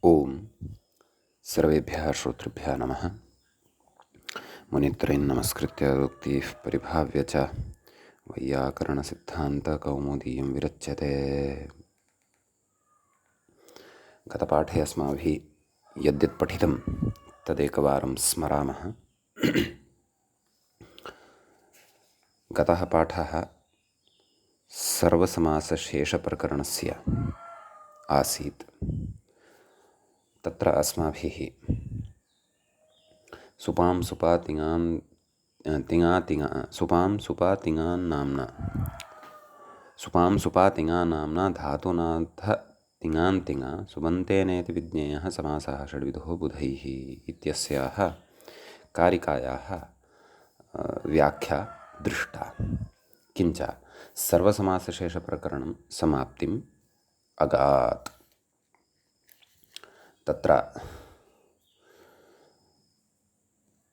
ओम सर्वेभ्यः श्रोतृभ्यः नमः। मुनित्रयं नमस्कृत्य उक्तिः परिभाव्य च वैयाकरणसिद्धान्तकौमुदीयं विरच्यते। गतपाठे अस्माभिः यद्यत् पठितं तदेकवारं स्मरामः। गतः पाठः सर्वसमासशेषप्रकरणस्य आसीत्। तत्र अस्माभिः सुपां सुपा तिङा नाम्ना धातुनाथ तिङान् तिङा सुबन्तेनेति विज्ञेयः समासः षड्विधो बुधैः इत्यस्याः कारिकायाः व्याख्या दृष्टा। किञ्च सर्वसमासशेषप्रकरणं समाप्तिम् अगात्। तत्र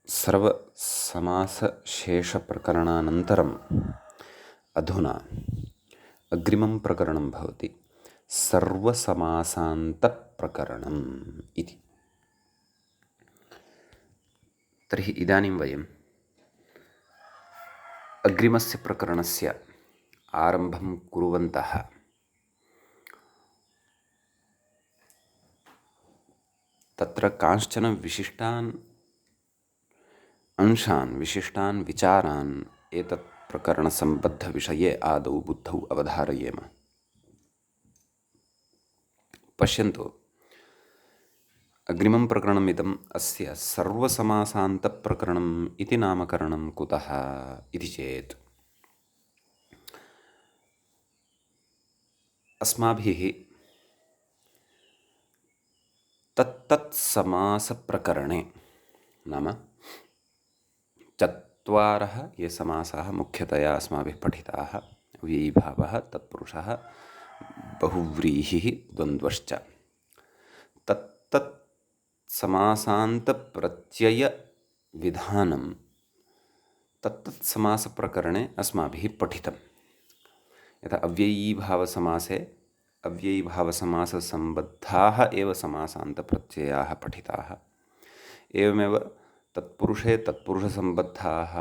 सर्वसमासशेषप्रकरणानन्तरम् अधुना अग्रिमं प्रकरणं भवति सर्वसमासान्तप्रकरणम् इति। तर्हि इदानीं वयम् अग्रिमस्य प्रकरणस्य आरम्भं कुर्वन्तः तत्र कांश्चन विशिष्टान् अंशान् विशिष्टान् विचारान् एतत् प्रकरणसम्बद्धविषये आदौ बुद्धौ अवधारयेम। पश्यन्तु, अग्रिमं प्रकरणमिदम् अस्य सर्वसमासान्तप्रकरणम् इति नामकरणं कुतः इति चेत् अस्माभिः तत्तत्समासप्रकरणे नाम चत्वारः ये समासाः मुख्यतया अस्माभिः पठिताः, व्ययीभावः, तत्पुरुषः, बहुव्रीहिः, द्वन्द्वश्च। तत्तत् समासान्तप्रत्ययविधानं तत्तत्समासप्रकरणे अस्माभिः पठितं। यथा अव्ययीभावसमासे अव्ययीभावसमाससम्बद्धाः एव समासान्तप्रत्ययाः पठिताः। एवमेव तत्पुरुषे तत्पुरुषसम्बद्धाः,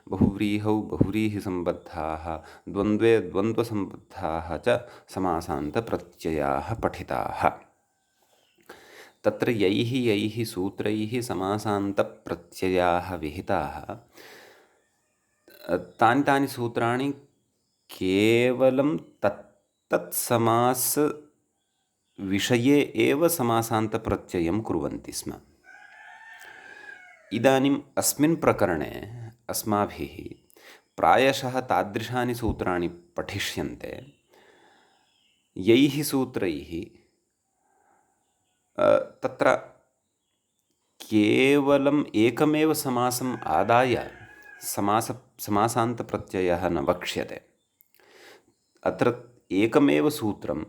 बहुव्रीहौ बहुव्रीहिसम्बद्धाः, द्वन्द्वे द्वन्द्वसम्बद्धाः च समासान्तप्रत्ययाः पठिताः। तत्र यैः यैः सूत्रैः समासान्तप्रत्ययाः विहिताः तानि तानि सूत्राणि केवलं तत्तत्समासविषये एव समासान्तप्रत्ययं कुर्वन्ति स्म। इदानीम् अस्मिन् प्रकरणे अस्माभिः प्रायशः तादृशानि सूत्राणि पठिष्यन्ते यैः सूत्रैः तत्र केवलम् एकमेव समासम् आदाय समासान्तप्रत्ययः न वक्ष्यते। अत्र एकमेव सूत्रम्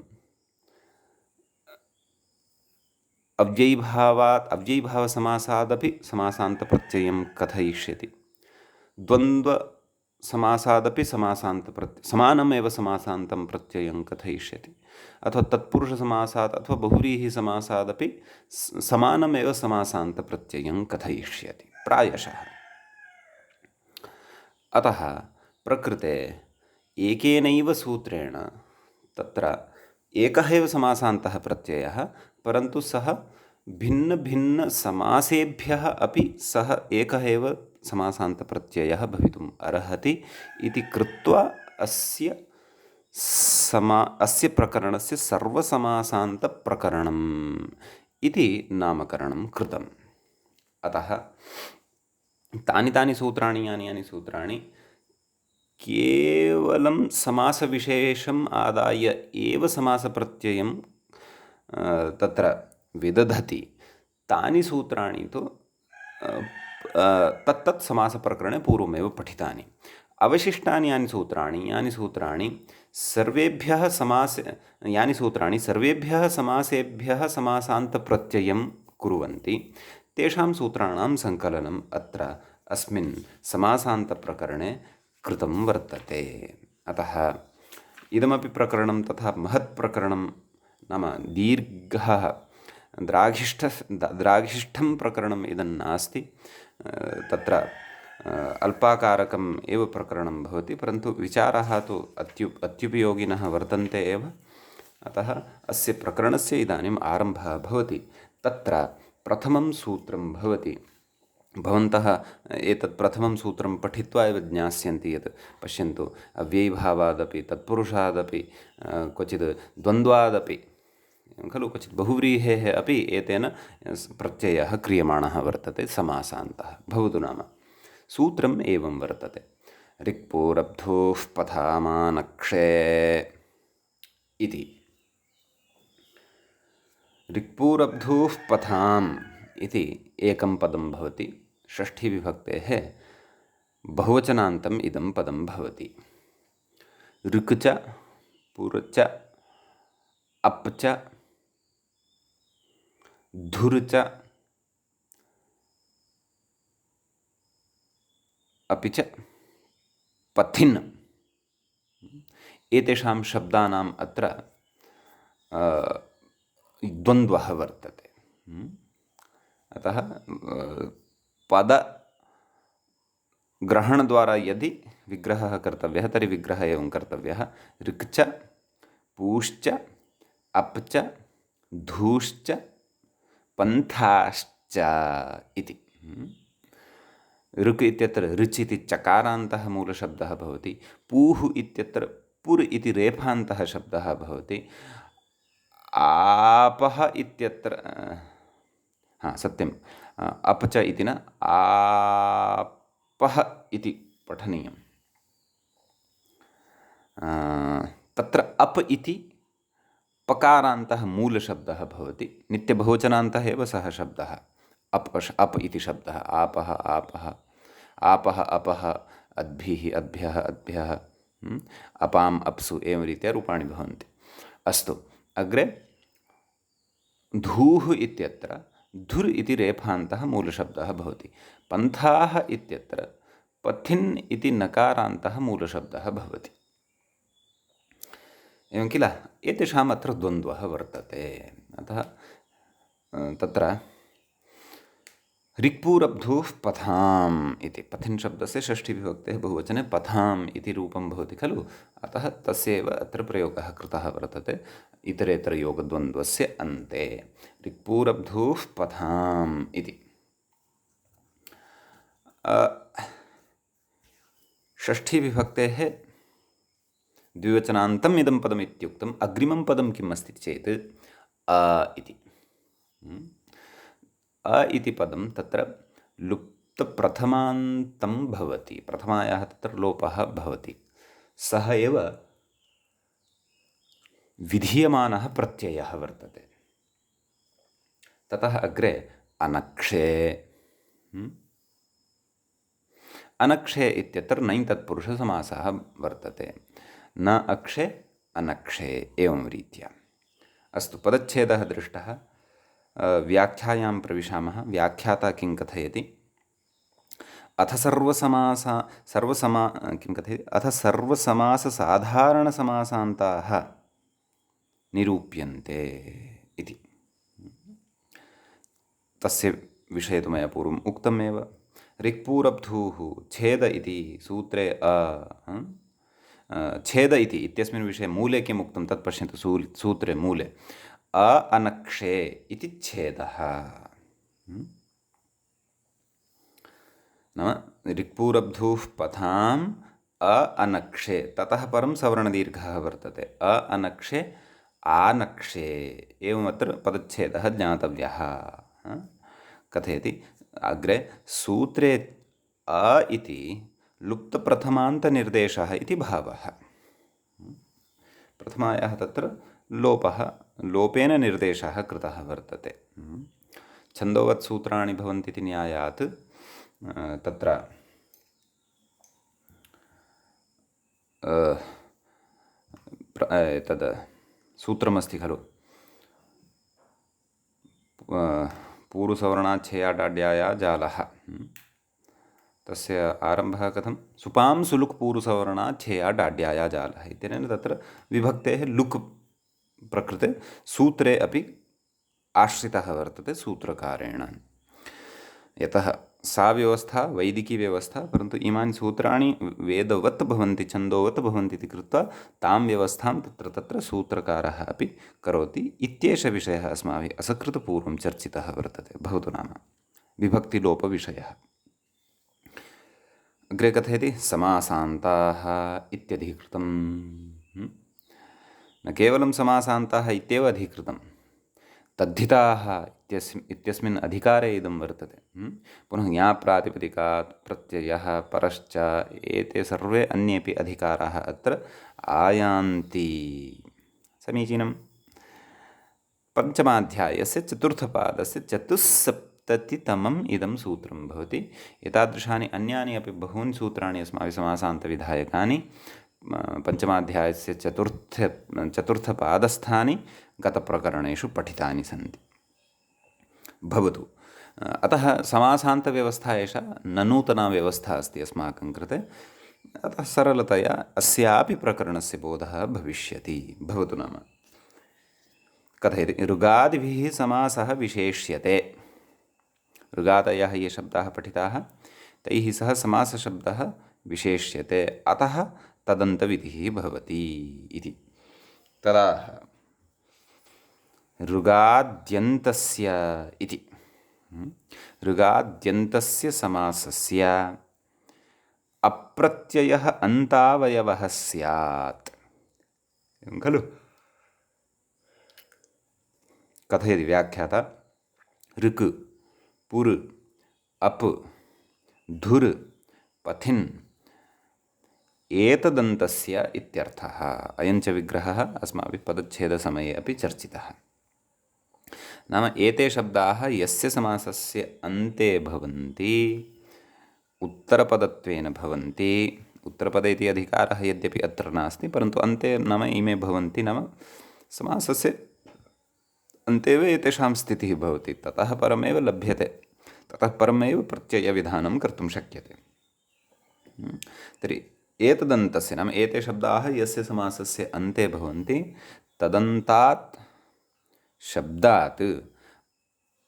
अव्ययीभावसमासादपि समासान्तप्रत्ययं कथयिष्यति, द्वन्द्वसमासादपि समानमेव समासान्तं प्रत्ययं कथयिष्यति, अथवा तत्पुरुषसमासात् अथवा बहुव्रीहिसमासादपि समानमेव समासान्तप्रत्ययं कथयिष्यति प्रायशः। अतः प्रकृते एकेनैव सूत्रेण तत्र एकः एव समासान्तः प्रत्ययः, परन्तु सः भिन्नभिन्नसमासेभ्यः अपि सः एकः एव समासान्तप्रत्ययः भवितुम् अर्हति इति कृत्वा अस्य प्रकरणस्य सर्वसमासान्तप्रकरणम् इति नामकरणं कृतम्। अतः तानि तानि सूत्राणि यानि सूत्राणि केवलं समासविशेषम् आदाय एव समासप्रत्ययं तत्र विदधति, तानि सूत्राणि तु तत्तत् समासप्रकरणे पूर्वमेव पठितानि। अवशिष्टानि यानि सूत्राणि सर्वेभ्यः समासेभ्यः समासान्तप्रत्ययं कुर्वन्ति। तेषां सूत्राणां सङ्कलनम् अत्र अस्मिन् समासान्तप्रकरणे कृतं वर्तते। अतः इदमपि प्रकरणं तथा महत् प्रकरणं नाम दीर्घः द्राघिष्ठं प्रकरणम् इदं नास्ति। तत्र अल्पाकारकम् एव प्रकरणं भवति, परन्तु विचाराः तु अत्युपयोगिनः वर्तन्ते एव। अतः अस्य प्रकरणस्य इदानीम् आरम्भः भवति। तत्र प्रथमं सूत्रं भवति। भवन्तः एतत् प्रथमं सूत्रं पठित्वा एव ज्ञास्यन्ति यत् पश्यन्तु, अव्ययीभावादपि तत्पुरुषादपि क्वचित् द्वन्द्वादपि खलु क्वचित् बहुव्रीहेः अपि एतेन प्रत्ययः क्रियमाणः वर्तते समासान्तः। भवतु नाम सूत्रम् एवं वर्तते। ऋक्पूरब्धूः पथामानक्षे इति। ऋक्पूरब्धूः पथाम् इति एकं पदं भवति। षष्ठीविभक्तेः बहुवचनान्तम् इदं पदं भवति। ऋक् च पुर च अप् च धुर् च अपि च पथिन् एतेषां शब्दानाम् अत्र द्वन्द्वः वर्तते। अतः पदग्रहणद्वारा यदि विग्रहः कर्तव्यः तर्हि विग्रहः एवं कर्तव्यः। ऋक् च पूश्च अप् च धूश्च पन्थाश्च इति। ऋक् इत्यत्र ऋच् इति चकारान्तः मूलशब्दः भवति। पूः इत्यत्र पुर् इति रेफान्तः शब्दः भवति। आपः इत्यत्र सत्यम्, अप च इति न आपः इति पठनीयम्। तत्र अप् इति पकारान्तः मूलशब्दः भवति। नित्यबहुवचनान्तः एव सः शब्दः अप् इति शब्दः। आपः आपः आपः अपः अद्भिः अद्भ्यः अद्भ्यः अपाम् अप्सु एवं रीत्या रूपाणि भवन्ति। अस्तु, अग्रे धूः इत्यत्र धुर् इति रेफान्तः मूलशब्दः भवति। पन्थाः इत्यत्र पथिन् इति नकारान्तः मूलशब्दः भवति। एवं किल, एतेषाम् अत्र द्वन्द्वः वर्तते। अतः तत्र ऋक्पूरब्धूः पथाम् इति पथिन् शब्दस्य षष्ठीविभक्तेः बहुवचने पथाम् इति रूपं भवति खलु। अतः तस्यैव अत्र प्रयोगः कृतः वर्तते इतरेतरयोगद्वन्द्वस्य अन्ते। ऋक्पूरब्धूः पथाम् इति षष्ठीविभक्तेः द्विवचनान्तम् इदं पदम् इत्युक्तम्। अग्रिमं पदं किम् अस्ति चेत् इति। इति पदं तत्र लुप्तप्रथमान्तं भवति। प्रथमायाः तत्र लोपः भवति। सः एव विधीयमानः प्रत्ययः वर्तते। ततः अग्रे अनक्षे। अनक्षे इत्यत्र नञ् तत्पुरुषसमासः वर्तते। न अक्षे अनक्षे एवं रीत्या। अस्तु, पदच्छेदः दृष्टः। व्याख्यायां प्रविशामः। व्याख्याता किं कथयति? अथ सर्वसमाससाधारणसमासान्ताः निरूप्यन्ते इति। तस्य विषये तु मया पूर्वम् उक्तमेव। ऋक्पूरब्धूः छेद इति सूत्रे छेद इति इत्यस्मिन् विषये मूले किम् उक्तं तत् पश्यन्तु। सूत्रे मूले अनक्षे इति छेदः। नाम ऋक्पूरब्धूः पथाम् अनक्षे, ततः परं सवर्णदीर्घः वर्तते। अनक्षे आनक्षे एवमत्र पदच्छेदः ज्ञातव्यः। कथयति अग्रे सूत्रे इति लुप्तप्रथमान्तनिर्देशः इति भावः। प्रथमायाः तत्र लोपेन निर्देशः कृतः वर्तते। छन्दोवत् सूत्राणि भवन्ति इति न्यायात् तत्र तद् सूत्रमस्ति खलु, पूर्वसवर्णाच्छेयाडाड्याया जालः। तस्य आरम्भः कथं? सुपां सुलुक् पूर्वसवर्णाच्छेयाडाड्याया जालः इत्यनेन तत्र विभक्तेः लुक् प्रकृते सूत्रे अपि आश्रितः वर्तते सूत्रकारेण। यतः सा व्यवस्था वैदिकी व्यवस्था, परन्तु इमानि सूत्राणि वेदवत् भवन्ति, छन्दोवत् भवन्ति इति कृत्वा तां व्यवस्थां तत्र तत्र सूत्रकारः अपि करोति इत्येषः विषयः अस्माभिः असकृतपूर्वं चर्चितः वर्तते। भवतु नाम विभक्तिलोपविषयः। अग्रे कथयति समासान्ताः इत्यधिकृतं। न केवलं समासान्ताः इत्येव अधिकृतं, तद्धिताः इत्यस्मिन् अधिकारे इदं वर्तते। पुनः ज्ञाप्रातिपदिकात् प्रत्ययः परश्च एते सर्वे अन्येपि अधिकाराः अत्र आयान्ति। समीचीनं। पञ्चमाध्यायस्य चतुर्थपादस्य चतुस्सप्ततितमम् इदं सूत्रं भवति। एतादृशानि अन्यानि अपि बहूनि सूत्राणि अस्माभिः समासान्तविधायकानि पञ्चमाध्यायस्य चतुर्थपादस्थानि गतप्रकरणेषु पठितानि सन्ति। भवतु। अतः समासान्तव्यवस्था एषा न नूतना व्यवस्था अस्ति अस्माकं कृते, अतः सरलतया अस्यापि प्रकरणस्य बोधः भविष्यति। भवतु नाम कथयति ऋगादिभिः समासः विशेष्यते। ऋगादयः ये शब्दाः पठिताः तैः सह समासशब्दः विशेष्यते, अतः तदन्तविधिः भवति इति। तदा ऋगाद्यन्तस्य इति ऋगाद्यन्तस्य समासस्य अप्रत्ययः अन्तावयवः स्यात्। एवं खलु? कथयति व्याख्याता ऋक् पुर् अप् धुर् पथिन् एतदन्तस्य इत्यर्थः। अयञ्च विग्रहः अस्माभिः पदच्छेदसमये अपि चर्चितः। नाम एते शब्दाः यस्य समासस्य अन्ते भवन्ति, उत्तरपदत्वेन भवन्ति। उत्तरपदे इति अधिकारः यद्यपि अत्र नास्ति, परन्तु अन्ते नाम इमे भवन्ति, नाम समासस्य अन्तेव एतेषां स्थितिः भवति। ततः परमेव लभ्यते, ततः परमेव प्रत्ययविधानं कर्तुं शक्यते। तर्हि एतदन्तस्य नाम एते शब्दाः यस्य समासस्य अन्ते भवन्ति, तदन्तात् शब्दात्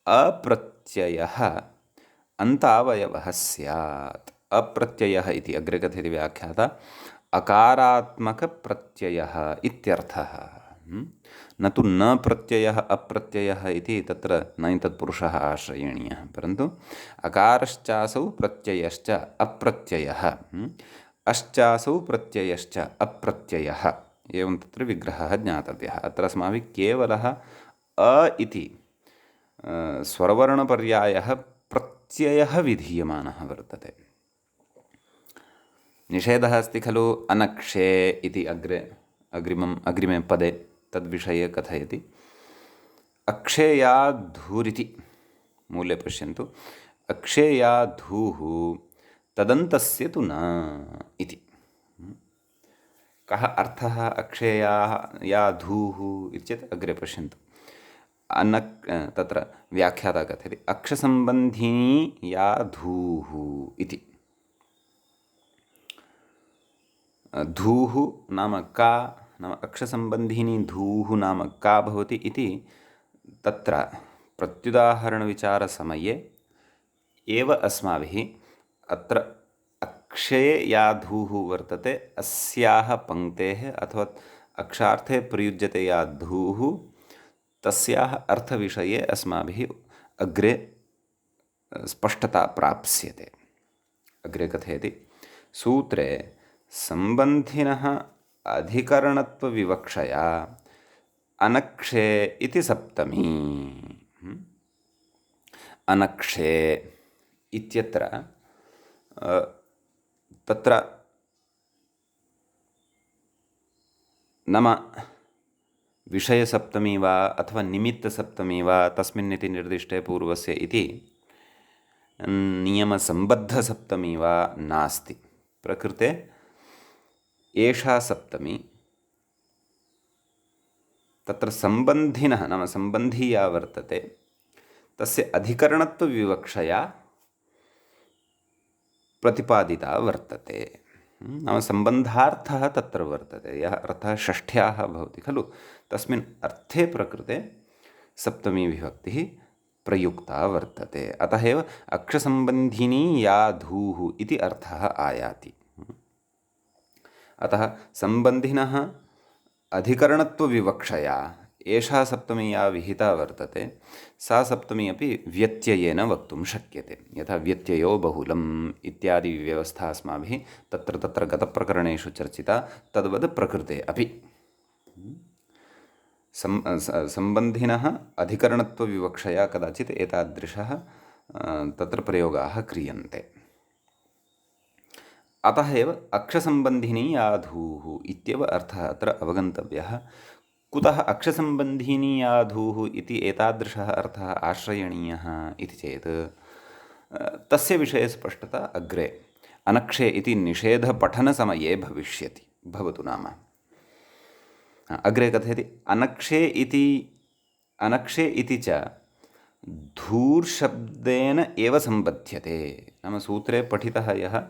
अप्रत्ययः अन्तावयवः स्यात्। अप्रत्ययः इति अग्रे कथयति व्याख्याता अकारात्मकप्रत्ययः इत्यर्थः। न तु न प्रत्ययः अप्रत्ययः इति तत्र न तत्पुरुषः आश्रयणीयः, परन्तु अकारश्चासौ प्रत्ययश्च अप्रत्ययः, अश्चासौ प्रत्ययश्च अप्रत्ययः, एवं तत्र विग्रहः ज्ञातव्यः। अत्र अस्माभिः केवलः अ इति स्वरवर्णपर्यायः प्रत्ययः विधीयमानः वर्तते। निषेधः अस्ति खलु अनक्षे इति अग्रिमे पदे, तद्विषये कथयति अक्षेयाद्धूरिति। मूले पश्यन्तु अक्षेयाद्धूः तदन्तस्य तु न इति। कः अर्थः अक्षेया धूः इत्येतत् अग्रे पश्यन्तु। तत्र व्याख्याता कथयति अक्षसम्बन्धिनी या धूः इति। धूः नाम का, नाम अक्षसम्बन्धिनी धूः नाम का भवति इति तत्र प्रत्युदाहरणविचारसमये एव अस्माभिः अत्र अक्षये या धूः वर्तते अस्याः पङ्क्तेः अथवा अक्षार्थे प्रयुज्यते या धूः तस्याः अर्थविषये अस्माभिः अग्रे स्पष्टता प्राप्स्यते। अग्रे कथयति सूत्रे सम्बन्धिनः अधिकरणत्वविवक्षया अनक्षे इति सप्तमी। अनक्षे इत्यत्र तत्र नाम विषयसप्तमी वा अथवा निमित्तसप्तमी वा तस्मिन्निति निर्दिष्टे पूर्वस्य इति नियमसम्बद्धसप्तमी वा नास्ति। प्रकृते एषा सप्तमी तत्र सम्बन्धिनः नाम सम्बन्धी या वर्तते तस्य अधिकरणत्वविवक्षया प्रतिपादिता वर्तते। नाम सम्बन्धार्थः तत्र वर्तते। यः अर्थः षष्ठ्याः भवति खलु, तस्मिन् अर्थे प्रकृते सप्तमी विभक्तिः प्रयुक्ता वर्तते। अतः एव अक्षसम्बन्धिनी या धूः इति अर्थः आयाति। अतः सम्बन्धिनः अधिकरणत्वविवक्षया एषा सप्तमी या विहिता वर्तते सा सप्तमी अपि व्यत्ययेन वक्तुं शक्यते। यथा व्यत्ययो बहुलम् इत्यादि व्यवस्था अस्माभिः तत्र तत्र गतप्रकरणेषु चर्चिता, तद्वद् प्रकृते अपि सम्बन्धिनः अधिकरणत्वविवक्षया कदाचित् एतादृशः तत्र प्रयोगाः क्रियन्ते। अतः एव अक्षसम्बन्धिनी या धूः इत्येव अर्थः अत्र अवगन्तव्यः। कुतः अक्षसम्बन्धिनी या धूः इति एतादृशः अर्थः आश्रयणीयः इति चेत् तस्य विषये स्पष्टता अग्रे अनक्षे इति निषेधपठनसमये भवतु नाम अग्रे कथयति अनक्षे इति च धूर्शब्देन एव सम्बध्यते। नाम सूत्रे पठितः यः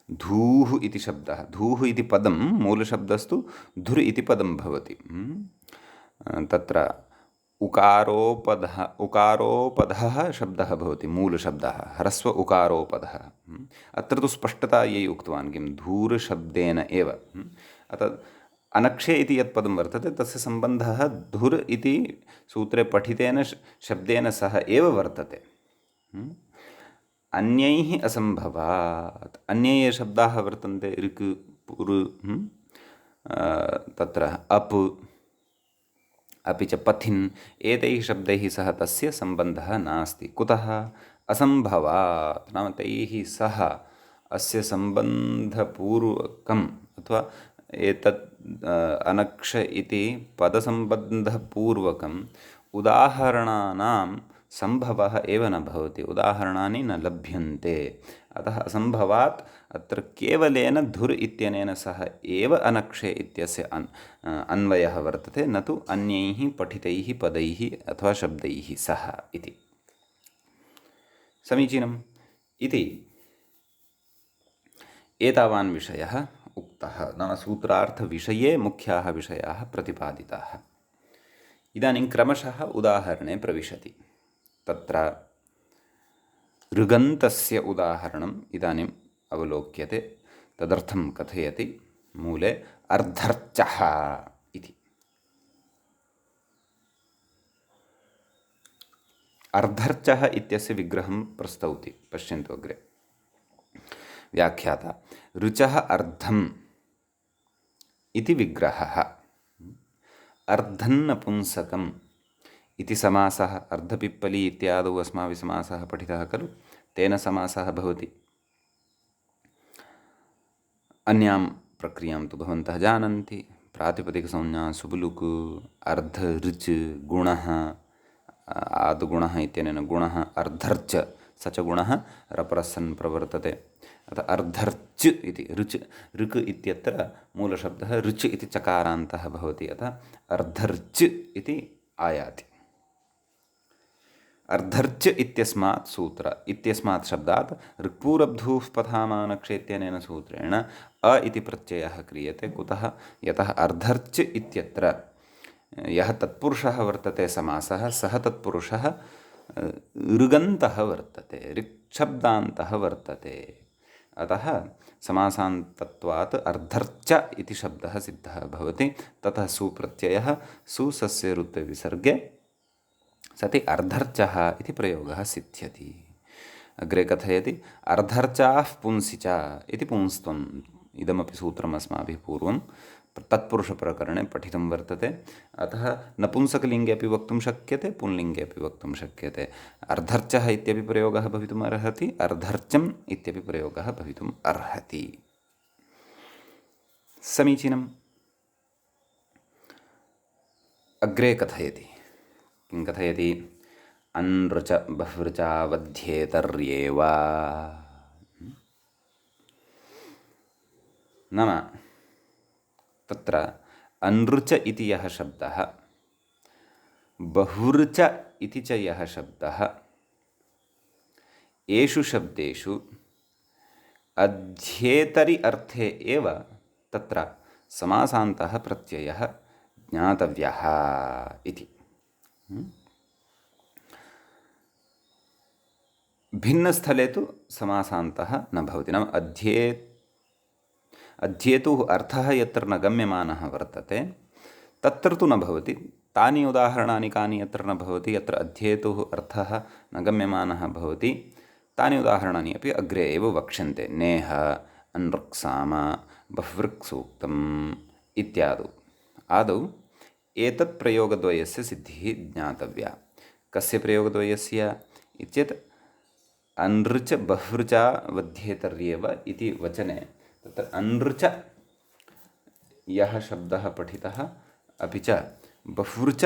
धूः इति शब्दः, धूः इति पदं मूलशब्दस्तु धुर् इति पदं भवति। तत्र उकारोपधः शब्दः भवति, मूलशब्दः ह्रस्व उकारोपधः। अत्र तु स्पष्टता यै उक्तवान् किं धूर्शब्देन एव। अतः अनक्षे इति यत् पदं वर्तते तस्य सम्बन्धः धुर् इति सूत्रे पठितेन शब्देन सह एव वर्तते। अन्यैः असम्भवात्। अन्ये ये शब्दाः वर्तन्ते ऋक् पुर् तत्र अप् अपि च पथिन् एतैः शब्दैः सह तस्य सम्बन्धः नास्ति। कुतः? असम्भवात्। नाम तैः सह अस्य सम्बन्धपूर्वकम् अथवा एतत् अनक्ष इति पदसम्बन्धपूर्वकम् उदाहरणानां सम्भवः एव न भवति, उदाहरणानि न लभ्यन्ते। अतः असम्भवात् अत्र केवलेन धुर् इत्यनेन सह एव अनक्षे इत्यस्य अन्वयः वर्तते, न तु अन्यैः पठितैः पदैः अथवा शब्दैः सह इति। समीचीनम् इति एतावान् विषयः उक्तः। नाम सूत्रार्थविषये मुख्याः विषयाः प्रतिपादिताः। इदानीं क्रमशः उदाहरणे प्रविशति। तत्र ऋगन्तस्य उदाहरणम् इदानीम् अवलोक्यते। तदर्थं कथयति मूले अर्धर्चः इति। अर्धर्चः इत्यस्य विग्रहं प्रस्तौति, पश्यन्तु अग्रे। व्याख्याता ऋचः अर्धम् इति विग्रहः। अर्धन्नपुंसकम् इति समासः अर्धपिप्पली इत्यादौ अस्माभिः समासः पठितः खलु, तेन समासः भवति। अन्यां प्रक्रियां तु भवन्तः जानन्ति। प्रातिपदिकसंज्ञा सुबुलुक् अर्ध ऋच् गुणः आदुगुणः इत्यनेन गुणः अर्धर्च स च गुणः रपरसन् प्रवर्तते। अतः अर्धर्च् इति ऋच् ऋक् इत्यत्र मूलशब्दः ऋच् इति चकारान्तः भवति। अतः अर्धर्च् इति आयाति। अर्धर्च इत्यस्मात् शब्दात् ऋक्पूरब्धूः पथामानक्षेत्यनेन सूत्रेण अ इति प्रत्ययः क्रियते। कुतः? यतः अर्धर्च इत्यत्र यः तत्पुरुषः वर्तते समासः, सः तत्पुरुषः ऋगन्तः वर्तते, ऋक्शब्दान्तः वर्तते। अतः समासान्तत्वात् अर्धर्च इति शब्दः सिद्धः भवति। ततः सुप्रत्ययः सुसस्य ऋत्वे विसर्गे सति अर्धर्चः इति प्रयोगः सिद्ध्यति। अग्रे कथयति अर्धर्चाः पुंसि च इति पुंस्त्वम्। इदमपि सूत्रम् अस्माभिः पूर्वं तत्पुरुषप्रकरणे पठितं वर्तते। अतः नपुंसकलिङ्गे अपि वक्तुं शक्यते, पुंलिङ्गे अपि वक्तुं शक्यते। अर्धर्चः इत्यपि प्रयोगः भवितुम् अर्हति, अर्धर्चम् इत्यपि प्रयोगः भवितुम् अर्हति। समीचीनम्। अग्रे कथयति। किं कथयति? अनृच बहुवृचावध्येतर्येव। नाम तत्र अनृच इति यः शब्दः, बहुवृच इति च यः शब्दः, येषु शब्देषु अध्येतरि अर्थे एव तत्र समासान्तः प्रत्ययः ज्ञातव्यः इति। भिन्नस्थले तु समासान्तः न भवति। नाम अध्येतुः अर्थः यत्र न गम्यमानः वर्तते तत्र तु न भवति। तानि उदाहरणानि कानि यत्र न भवति, यत्र अध्येतुः अर्थः न गम्यमानः भवति, तानि उदाहरणानि अपि अग्रे एव वक्ष्यन्ते। नेह, अनृक्साम, बह्वृक्सूक्तम् इत्यादौ। आदौ एतत् प्रयोगद्वयस्य सिद्धिः ज्ञातव्या। कस्य प्रयोगद्वयस्य इत्येत् अनृच बह्वृचा वध्येतर्येव इति वचने तत्र अनृच यः शब्दः पठितः अपि च बह्वृच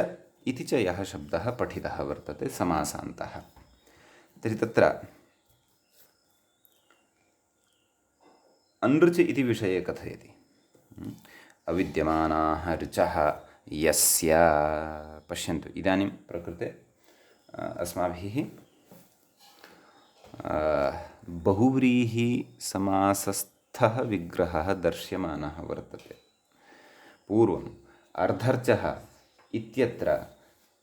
इति च यः शब्दः पठितः वर्तते समासान्तः, तर्हि तत्र अनृच इति विषये कथयति। अविद्यमानाः ऋचः यस्य, पश्यन्तु इदानीं प्रकृते अस्माभिः बहुव्रीहि समासस्थः विग्रहः दर्श्यमानः वर्तते। पूर्वम् अर्धर्चः इत्यत्र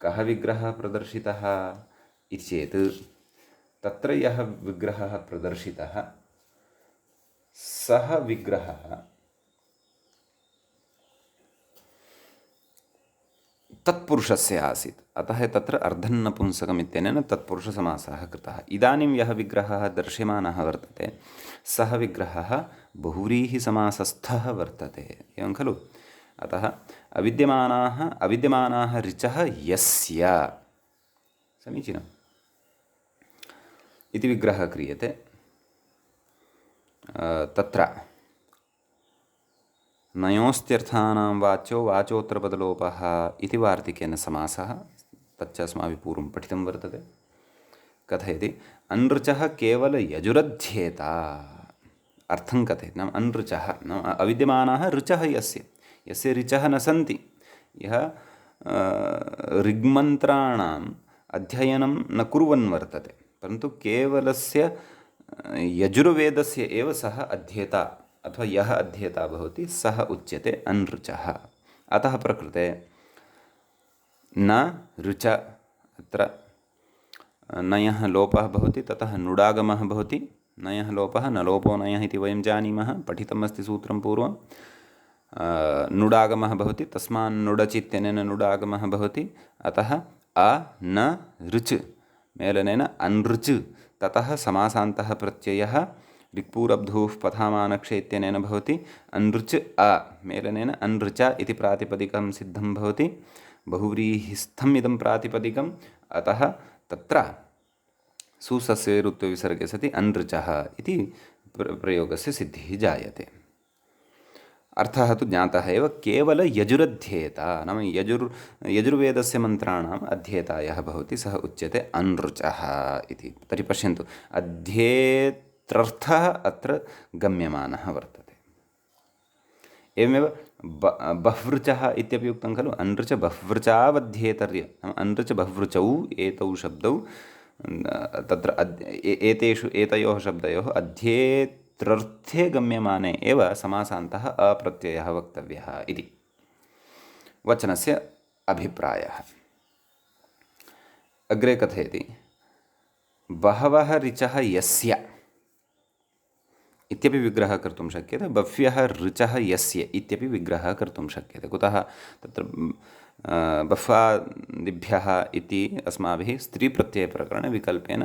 कः विग्रहः प्रदर्शितः इति चेत् तत्र यः विग्रहः प्रदर्शितः सः विग्रहः तत्पुरुषस्य आसीत्। अतः तत्र अर्धन्नपुंसकम् इत्यनेन तत्पुरुषसमासः कृतः। इदानीं यः विग्रहः दर्श्यमानः वर्तते सः विग्रहः बहुव्रीहिसमासस्थः वर्तते, एवं खलु। अतः अविद्यमानाः ऋचः यस्य, समीचीनम्, इति विग्रहः क्रियते। तत्र नयोस्त्यर्थानां वाच्यो वाचोऽत्र पदलोपः इति वार्तिकेन समासः, तच्च अस्माभिः पूर्वं पठितं वर्तते। कथयति अनृचः केवल यजुरध्येता, अर्थं कथयति। नाम अनृचः नाम अविद्यमानाः ऋचः यस्य ऋचः न सन्ति, यः ऋग्मन्त्राणाम् अध्ययनं न कुर्वन् वर्तते, परन्तु केवलस्य यजुर्वेदस्य एव सः अध्येता अथवा यः अध्येता भवति सः उच्यते अनृचः। अतः प्रकृते न ऋच, अत्र नयः लोपः भवति, ततः नुडागमः भवति। नयः लोपः न लोपो नयः इति वयं जानीमः, पठितमस्ति सूत्रं पूर्वं। नुडागमः भवति, तस्मान्नुडचित्यनेन नुडागमः भवति। अतः अ न ऋच मेलनेन अनृच, ततः समासान्तः प्रत्ययः ऋक्पूरब्धूः पथामानक्षे इत्यनेन भवति। अनृच अ मेलनेन अनृच इति प्रातिपदिकं सिद्धं भवति, बहुव्रीहिस्थम् इदं प्रातिपदिकम्। अतः तत्र सुसस्येरुत्वविसर्गे सति अनृचः इति प्रयोगस्य सिद्धिः जायते। अर्थः तु ज्ञातः एव, केवल यजुरध्येता नाम यजुर्वेदस्य मन्त्राणाम् अध्येता यः भवति सः उच्यते अनृचः इति। तर्हि पश्यन्तु, अध्येत्रर्थः अत्र गम्यमानः वर्तते। एवमेव बह्वृचः इत्यपि उक्तं खलु, अनृच बह्वृचावध्येतर्य नाम अनृच बह्वृचौ एतौ शब्दौ तत्र एतयोः शब्दयोः अध्येत्रर्थे गम्यमाने एव समासान्तः अप्रत्ययः वक्तव्यः इति वचनस्य अभिप्रायः। अग्रे कथयति बहवः ऋचः यस्य इत्यपि विग्रहः कर्तुं शक्यते, बह्व्यः ऋचः यस्य इत्यपि विग्रहः कर्तुं शक्यते। कुतः तत्र बह्वादिभ्यः इति अस्माभिः स्त्रीप्रत्ययप्रकरणे विकल्पेन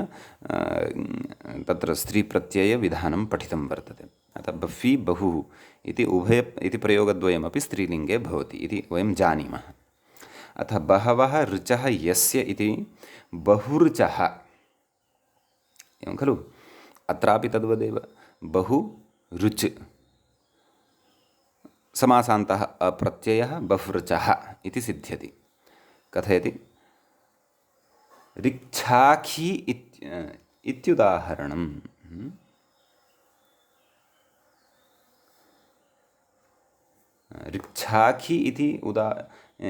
तत्र स्त्रीप्रत्ययविधानं पठितं वर्तते। अतः बह्वी बहुः इति इति प्रयोगद्वयमपि स्त्रीलिङ्गे भवति इति वयं जानीमः। अतः बहवः ऋचः यस्य इति बहुऋचः, एवं खलु। अत्रापि तद्वदेव, बहु ऋच समासान्तः अप्रत्ययः बह्वृचः इति सिद्ध्यति। कथयति ऋक्षाखी इत्युदाहरणं। ऋक्षाखी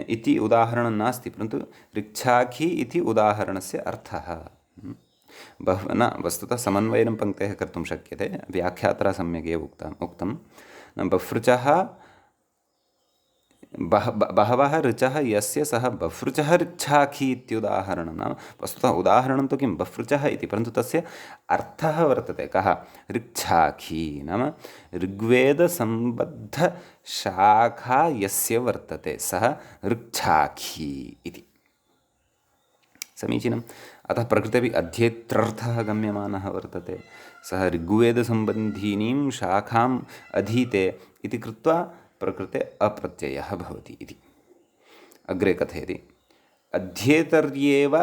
इति उदाहरणं नास्ति, परन्तु ऋक्षाखी इति उदाहरणस्य अर्थः न वस्तुतः समन्वयनं पङ्क्तेः कर्तुं शक्यते, व्याख्यात्रा सम्यगेव उक्तं। बह्वृचः बहवः ऋचः यस्य सः बभ्रुचः ऋच्छाखी इत्युदाहरणं। नाम वस्तुतः उदाहरणं तु किं बभ्रुचः इति, परन्तु तस्य अर्थः वर्तते कः? ऋच्छाखी नाम ऋग्वेदसम्बद्धशाखा यस्य वर्तते सः ऋच्छाखी इति। समीचीनम्। अतः प्रकृतेपि अध्येत्रर्थः गम्यमानः वर्तते, सः ऋग्वेदसम्बन्धीनीं शाखाम् अधीते इति कृत्वा प्रकृते अप्रत्ययः भवति इति। अग्रे कथयति, अध्येतर्येव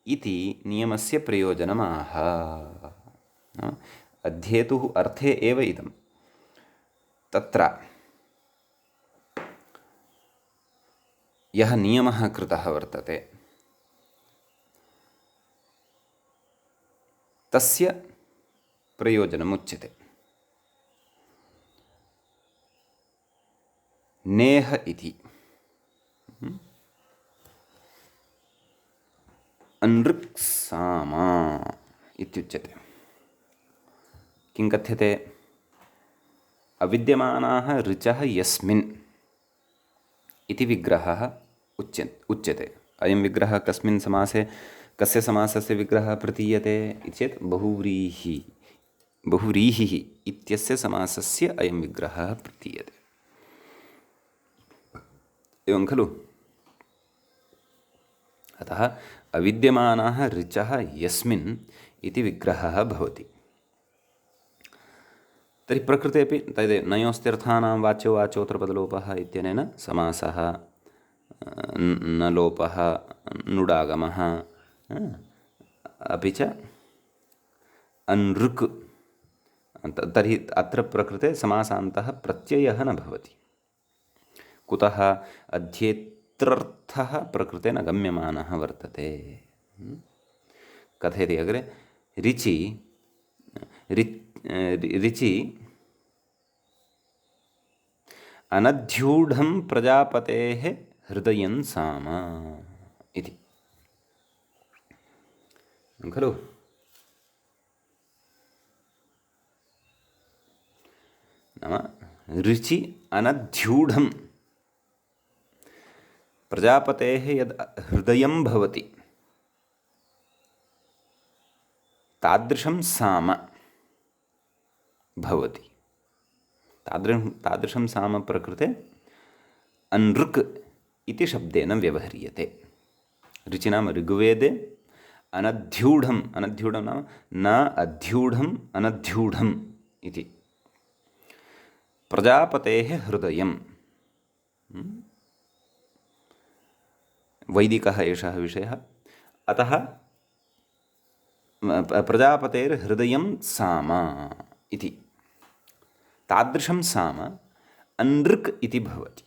इति नियमस्य प्रयोजनमाह। अध्येतुः अर्थे एव इदं, तत्र यः नियमः कृतः वर्तते तस्य प्रयोजनमुच्यते। नेह इति अनृक्सामा इत्युच्यते। किं कथ्यते? अविद्यमानाः ऋचः यस्मिन् इति विग्रहः उच्यते। अयं विग्रहः कस्मिन् समासे, कस्य समासस्य विग्रहः प्रतीयते इति चेत् बहुव्रीहिः इत्यस्य समासस्य अयं विग्रहः प्रतीयते। एवं खलु? अतः अविद्यमानाः ऋचः यस्मिन् इति विग्रहः भवति। तर्हि प्रकृतेपि तदेव नयोस्त्यर्थानां वाच्यो वाच्योत्तरपदलोपः इत्यनेन समासः, न लोपः, नुडागमः, अपि च अनृक्। तर्हि अत्र प्रकृते समासान्तः प्रत्ययः न भवति। कुतः? अध्येत्रर्थः प्रकृते न गम्यमानः वर्तते। कथयति अग्रे, ऋचि अनध्यूढं प्रजापतेः हृदयं साम इति खलु? नाम ऋचि अनध्यूढं प्रजापतेः यद् हृदयं भवति तादृशं साम भवति। तादृशं साम प्रकृते अनृक् इति शब्देन व्यवह्रियते। ऋचि नाम ऋग्वेदे अनध्यूढं नाम न अध्यूढम् अनध्यूढम् इति प्रजापतेः हृदयं। वैदिकः एषः विषयः। अतः प्रजापतेर्हृदयं साम इति, तादृशं साम अनृक् इति भवति।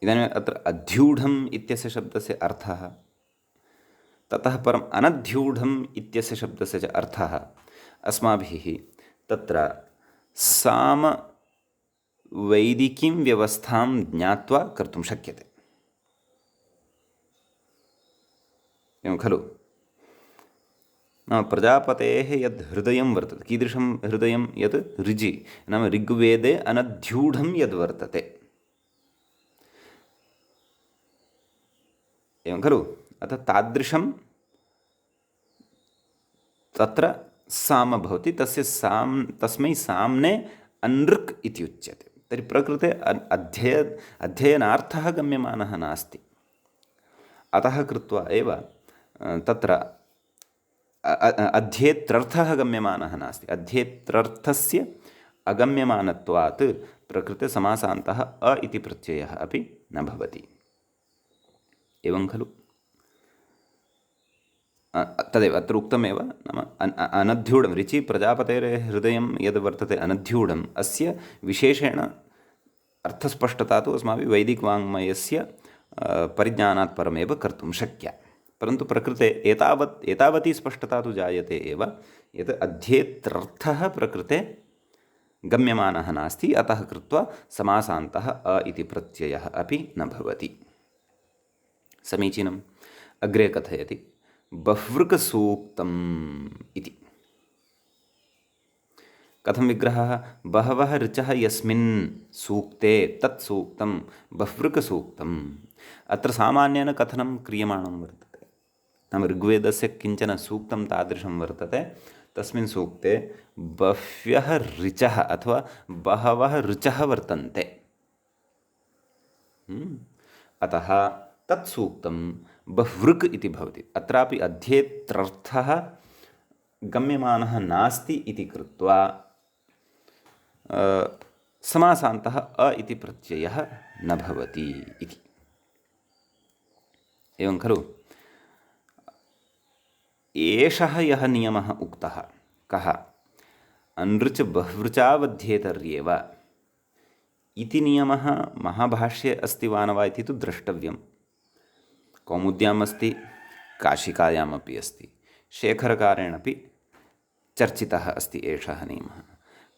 इदानीम् अत्र अध्यूढम् इत्यस्य शब्दस्य अर्थः, ततः परम् अनध्यूढम् इत्यस्य शब्दस्य च अर्थः अस्माभिः तत्र सामवैदिकीं व्यवस्थां ज्ञात्वा कर्तुं शक्यते। एवं खलु? नाम प्रजापतेः यद् हृदयं वर्तते, कीदृशं हृदयं? यत् ऋजि नाम ऋग्वेदे अनध्यूढं यद् वर्तते। एवं खलु? अतः तादृशं तत्र साम भवति, तस्मै साम्ने अनृक् इति उच्यते। तर्हि प्रकृते अध्ययनार्थः गम्यमानः नास्ति। अतः कृत्वा एव तत्र अध्येत्रर्थः गम्यमानः नास्ति। अध्येत्रर्थस्य अगम्यमानत्वात् प्रकृते समासान्तः अ इति प्रत्ययः अपि न भवति। एवं खलु? तदेव अत्र उक्तमेव। नाम अनध्यूढं ऋचि प्रजापतेः हृदयं यद् वर्तते अनध्यूढम्, अस्य विशेषेण अर्थस्पष्टता तु अस्माभिः वैदिकवाङ्मयस्य परिज्ञानात् परमेव कर्तुं शक्या। परन्तु प्रकृते एतावती स्पष्टता तु जायते एव यत् अध्येत्रर्थः प्रकृते गम्यमानः नास्ति। अतः कृत्वा समासान्तः अ इति प्रत्ययः अपि न भवति। समीचीनम्। अग्रे कथयति, बह्वृकसूक्तम् इति। कथं विग्रहः? बहवः ऋचः यस्मिन् सूक्ते तत् सूक्तं बह्वृकसूक्तम्। अत्र सामान्येन कथनं क्रियमाणं वर्तते, नाम ऋग्वेदस्य किञ्चन सूक्तं तादृशं वर्तते, तस्मिन् सूक्ते बह्व्यः ऋचः अथवा बहवः ऋचः वर्तन्ते। अतः तत् सूक्तं बह्वृक् इति भवति। अत्रापि अध्येत्रर्थः गम्यमानः नास्ति इति कृत्वा समासान्तः अ इति प्रत्ययः न भवति इति। एवं खलु? एषः यः नियमः उक्तः कः? अनृच बह्वृचावध्येतर्येव इति नियमः महाभाष्ये अस्ति वा न वा इति तु द्रष्टव्यं। कौमुद्याम् अस्ति, काशिकायामपि अस्ति, शेखरकारेणपि चर्चितः अस्ति एषः नियमः।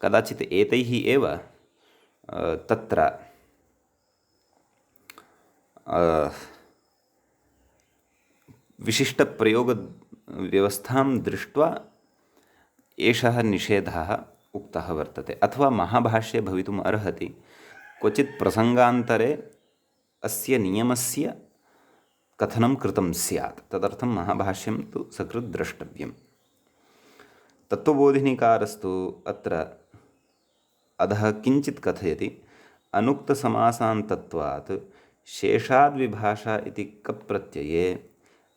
कदाचित् एतैः एव तत्र विशिष्टप्रयोगव्यवस्थां दृष्ट्वा एषः निषेधः उक्तः वर्तते, अथवा महाभाष्ये भवितुम् अर्हति। क्वचित् प्रसङ्गान्तरे अस्य नियमस्य कथनं कृतं स्यात्, तदर्थं महाभाष्यं तु सकृत् द्रष्टव्यं। तत्त्वबोधिनीकारस्तु अत्र अधः किञ्चित् कथयति। अनुक्तसमासान्तत्वात् शेषाद्विभाषा इति कप् प्रत्यये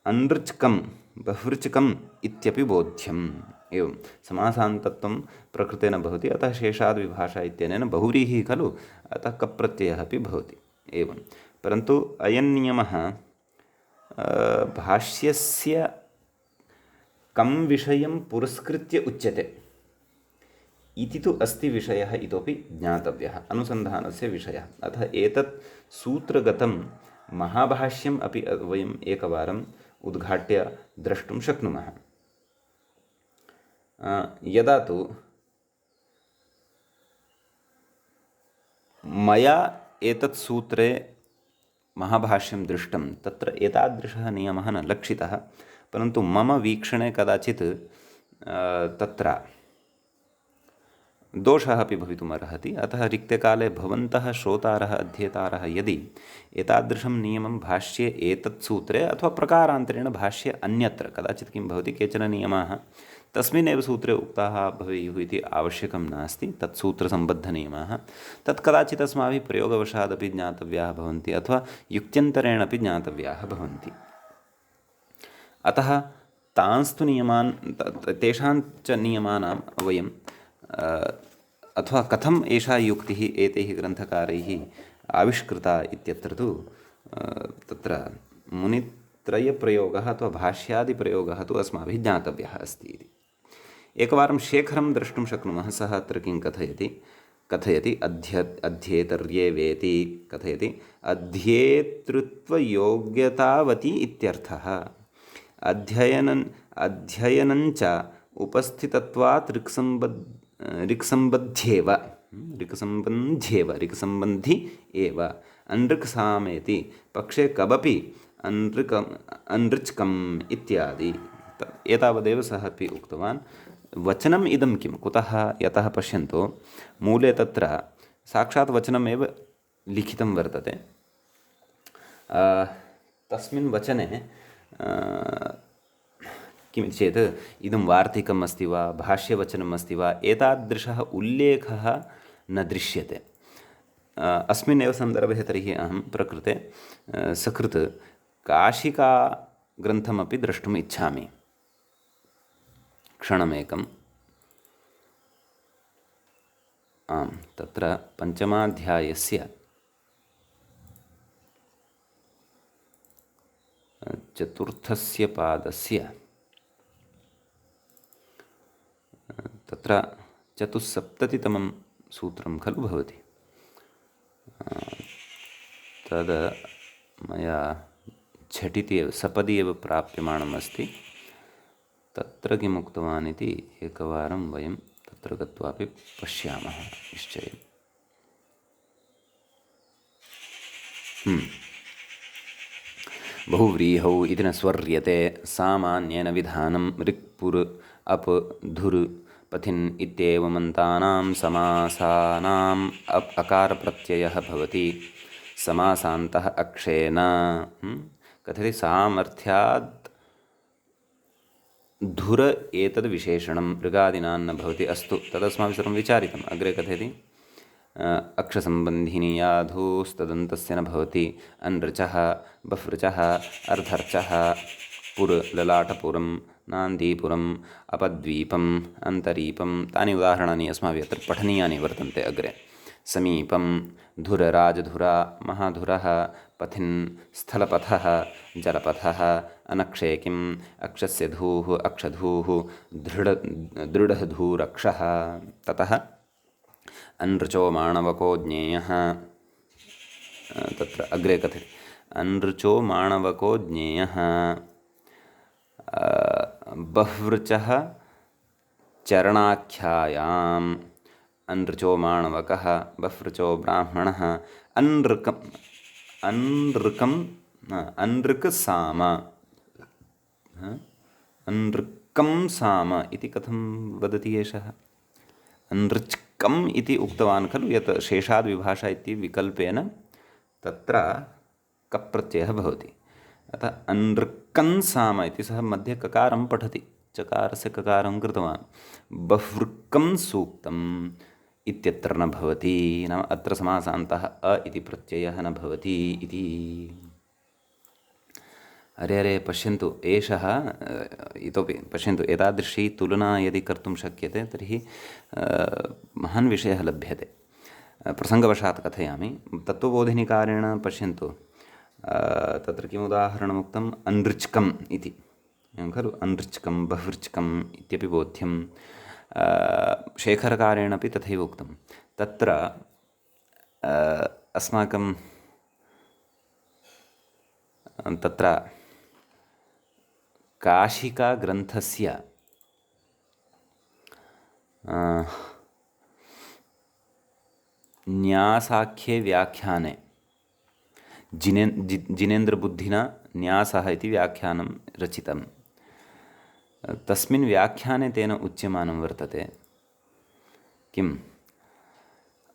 अनृच्कं बह्वृचकम् इत्यपि बोध्यम्। एवं समासान्तत्वं प्रकृते न भवति, अतः शेषाद्विभाषा इत्यनेन बहुव्रीहिः खलु, अतः कप् प्रत्ययः अपि भवति। एवं परन्तु अयं नियमः भाष्यस्य कं विषयं पुरस्कृत्य उच्यते इति तु अस्ति विषयः, इतोपि ज्ञातव्यः अनुसन्धानस्य विषयः। अतः एतत् सूत्रगतं महाभाष्यम् अपि वयम् एकवारम् उद्घाट्य द्रष्टुं शक्नुमः। यदा तु मया एतत् सूत्रे महाभाष्यं दृष्टं, तत्र एतादृशः नियमः न लक्षितः, परन्तु मम वीक्षणे कदाचित् तत्र दोषः अपि भवितुम् अर्हति। अतः रिक्तकाले भवन्तः श्रोतारः अध्येतारः यदि एतादृशं नियमं भाष्ये एतत् सूत्रे अथवा प्रकारान्तरेण भाष्ये अन्यत्र कदाचित् किं भवति, केचन नियमाः तस्मिन्नेव सूत्रे उक्ताः भवेयुः इति आवश्यकं नास्ति। तत् सूत्रसम्बद्धनियमाः तत् कदाचित् अस्माभिः प्रयोगवशादपि ज्ञातव्याः भवन्ति, अथवा युक्त्यन्तरेण अपि ज्ञातव्याः भवन्ति। अतः तांस्तु नियमान् तेषां च नियमानां वयं अथवा कथम् एषा युक्तिः एतैः ग्रन्थकारैः आविष्कृता इत्यत्र तु तत्र मुनित्रयप्रयोगः अथवा भाष्यादिप्रयोगः तु अस्माभिः ज्ञातव्यः अस्ति इति। एकवारं शेखरं द्रष्टुं शक्नुमः। सः अत्र किं कथयति अध्येतर्येवेति कथयति अध्येतृत्वयोग्यतावती इत्यर्थः। अध्ययनञ्च उपस्थितत्वात् ऋक्सम्बन्धी एव अनृक् सामेति पक्षे कबपि अनृच्कम् इत्यादि। एतावदेव सः अपि उक्तवान्। वचनम् इदं किं, कुतः? यतः पश्यन्तु, मूले तत्र साक्षात् वचनमेव लिखितं वर्तते। तस्मिन् वचने किमिति चेत् इदं वार्तिकम् अस्ति वा भाष्यवचनम् अस्ति वा एतादृशः उल्लेखः न दृश्यते। अस्मिन्नेव सन्दर्भे तर्हि अहं प्रकृते सकृत् काशिकाग्रन्थमपि द्रष्टुम् इच्छामि। क्षणमेकम्। आम्, तत्र पञ्चमाध्यायस्य चतुर्थस्य पादस्य तत्र 74तमं सूत्रं खलु भवति। तद् मया झटिति एव सपदि एव प्राप्यमाणम् अस्ति। तत्र किम् उक्तवान् इति एकवारं वयं तत्र गत्वापि पश्यामः निश्चयेन। बहुव्रीहौ इति न स्वर्यते सामान्येन विधानं ऋक् पुर् अप् धुर् पथिन् इत्येवमन्तानां समासानाम् अकारप्रत्ययः भवति समासान्तः अक्षेन कथयति सामर्थ्यात् धुर एतद् विशेषणं मृगादीनां न भवति अस्तु तदस्माभिः सर्वं विचारितम् अग्रे कथयति अक्षसम्बन्धिनी याधूस्तदन्तस्य न भवति अनृचः बह्वृचः अर्धर्चः पुर ललाटपुरं नान्दीपुरम् अपद्वीपम् अन्तरीपं तानि उदाहरणानि अस्माभिः अत्र पठनीयानि वर्तन्ते अग्रे समीपं धुरराजधुरा महाधुरः पथिन् स्थलपथः जलपथः अनक्षेकिम् अक्षस्य धूः अक्षधूः दृढधूरक्षः ततः अनृचो माणवको ज्ञेयः तत्र अग्रे कथयति अनृचो माणवको ज्ञेयः बह्वृचः चरणाख्यायाम् अनृचो माणवकः बह्वृचो ब्राह्मणः अनृक् साम अनृक्कं साम इति कथं वदति एषः अनृच्कम् इति उक्तवान् खलु यत् शेषाद् विभाषा इति विकल्पेन तत्र कप्रत्ययः भवति अतः अनृक्कं साम इति सः मध्ये ककारं पठति चकारस्य ककारं कृतवान् बह्वृक्कं सूक्तम् इत्यत्र न भवति नाम अत्र समासान्तः अ इति प्रत्ययः न भवति इति अरे अरे पश्यन्तु एषः इतोपि पश्यन्तु एतादृशी तुलना यदि कर्तुं शक्यते तर्हि महान् विषयः लभ्यते प्रसङ्गवशात् कथयामि तत्त्वबोधिनिकारेण पश्यन्तु तत्र किम् उदाहरणमुक्तम् अनृच्कम् इति खलु अनृच्कं बह्वृच्कम् इत्यपि बोध्यं शेखरकारेण अपि तथैव उक्तं तत्र अस्माकं तत्र काशिकाग्रन्थस्य न्यासाख्ये व्याख्याने जिनेन्द्रबुद्धिना न्यासः इति व्याख्यानं रचितं तस्मिन् व्याख्याने तेन उच्यमानं वर्तते किम्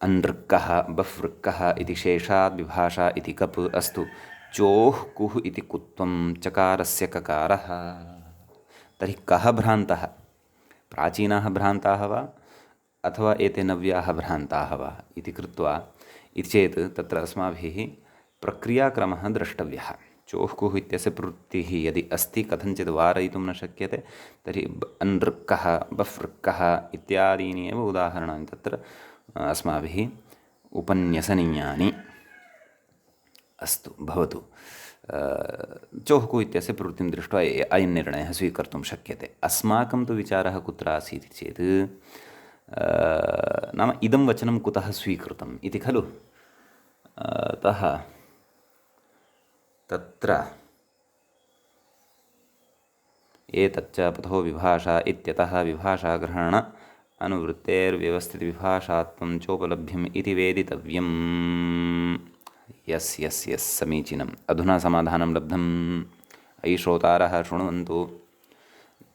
अनृक्कः बह्वृक्कः इति शेषाद् विभाषा इति कप् अस्तु चोः कुः इति कुत्वं चकारस्य ककारः तर्हि कः भ्रान्तः प्राचीनाः भ्रान्ताः वा अथवा एते नव्याः भ्रान्ताः वा इति कृत्वा इति चेत् तत्र अस्माभिः प्रक्रियाक्रमः द्रष्टव्यः चोः कुः इत्यस्य प्रवृत्तिः यदि अस्ति कथञ्चित् वारयितुं न शक्यते तर्हि अनृक्कः बह्वृक्कः इत्यादीनि एव उदाहरणानि तत्र अस्माभिः उपन्यसनीयानि अस्तु भवतु चोः कुः इत्यस्य प्रवृत्तिं दृष्ट्वा अयं निर्णयः स्वीकर्तुं शक्यते अस्माकं तु विचारः कुत्र आसीत् चेत् नाम इदं वचनं कुतः स्वीकृतम् इति खलु अतः तत्र एतच्च पथो विभाषा इत्यतः विभाषाग्रहण अनुवृत्तेर्व्यवस्थितविभाषात्वं चोपलभ्यम् इति वेदितव्यम् यस् समीचीनम् अधुना समाधानं लब्धम् अयि श्रोतारः शृण्वन्तु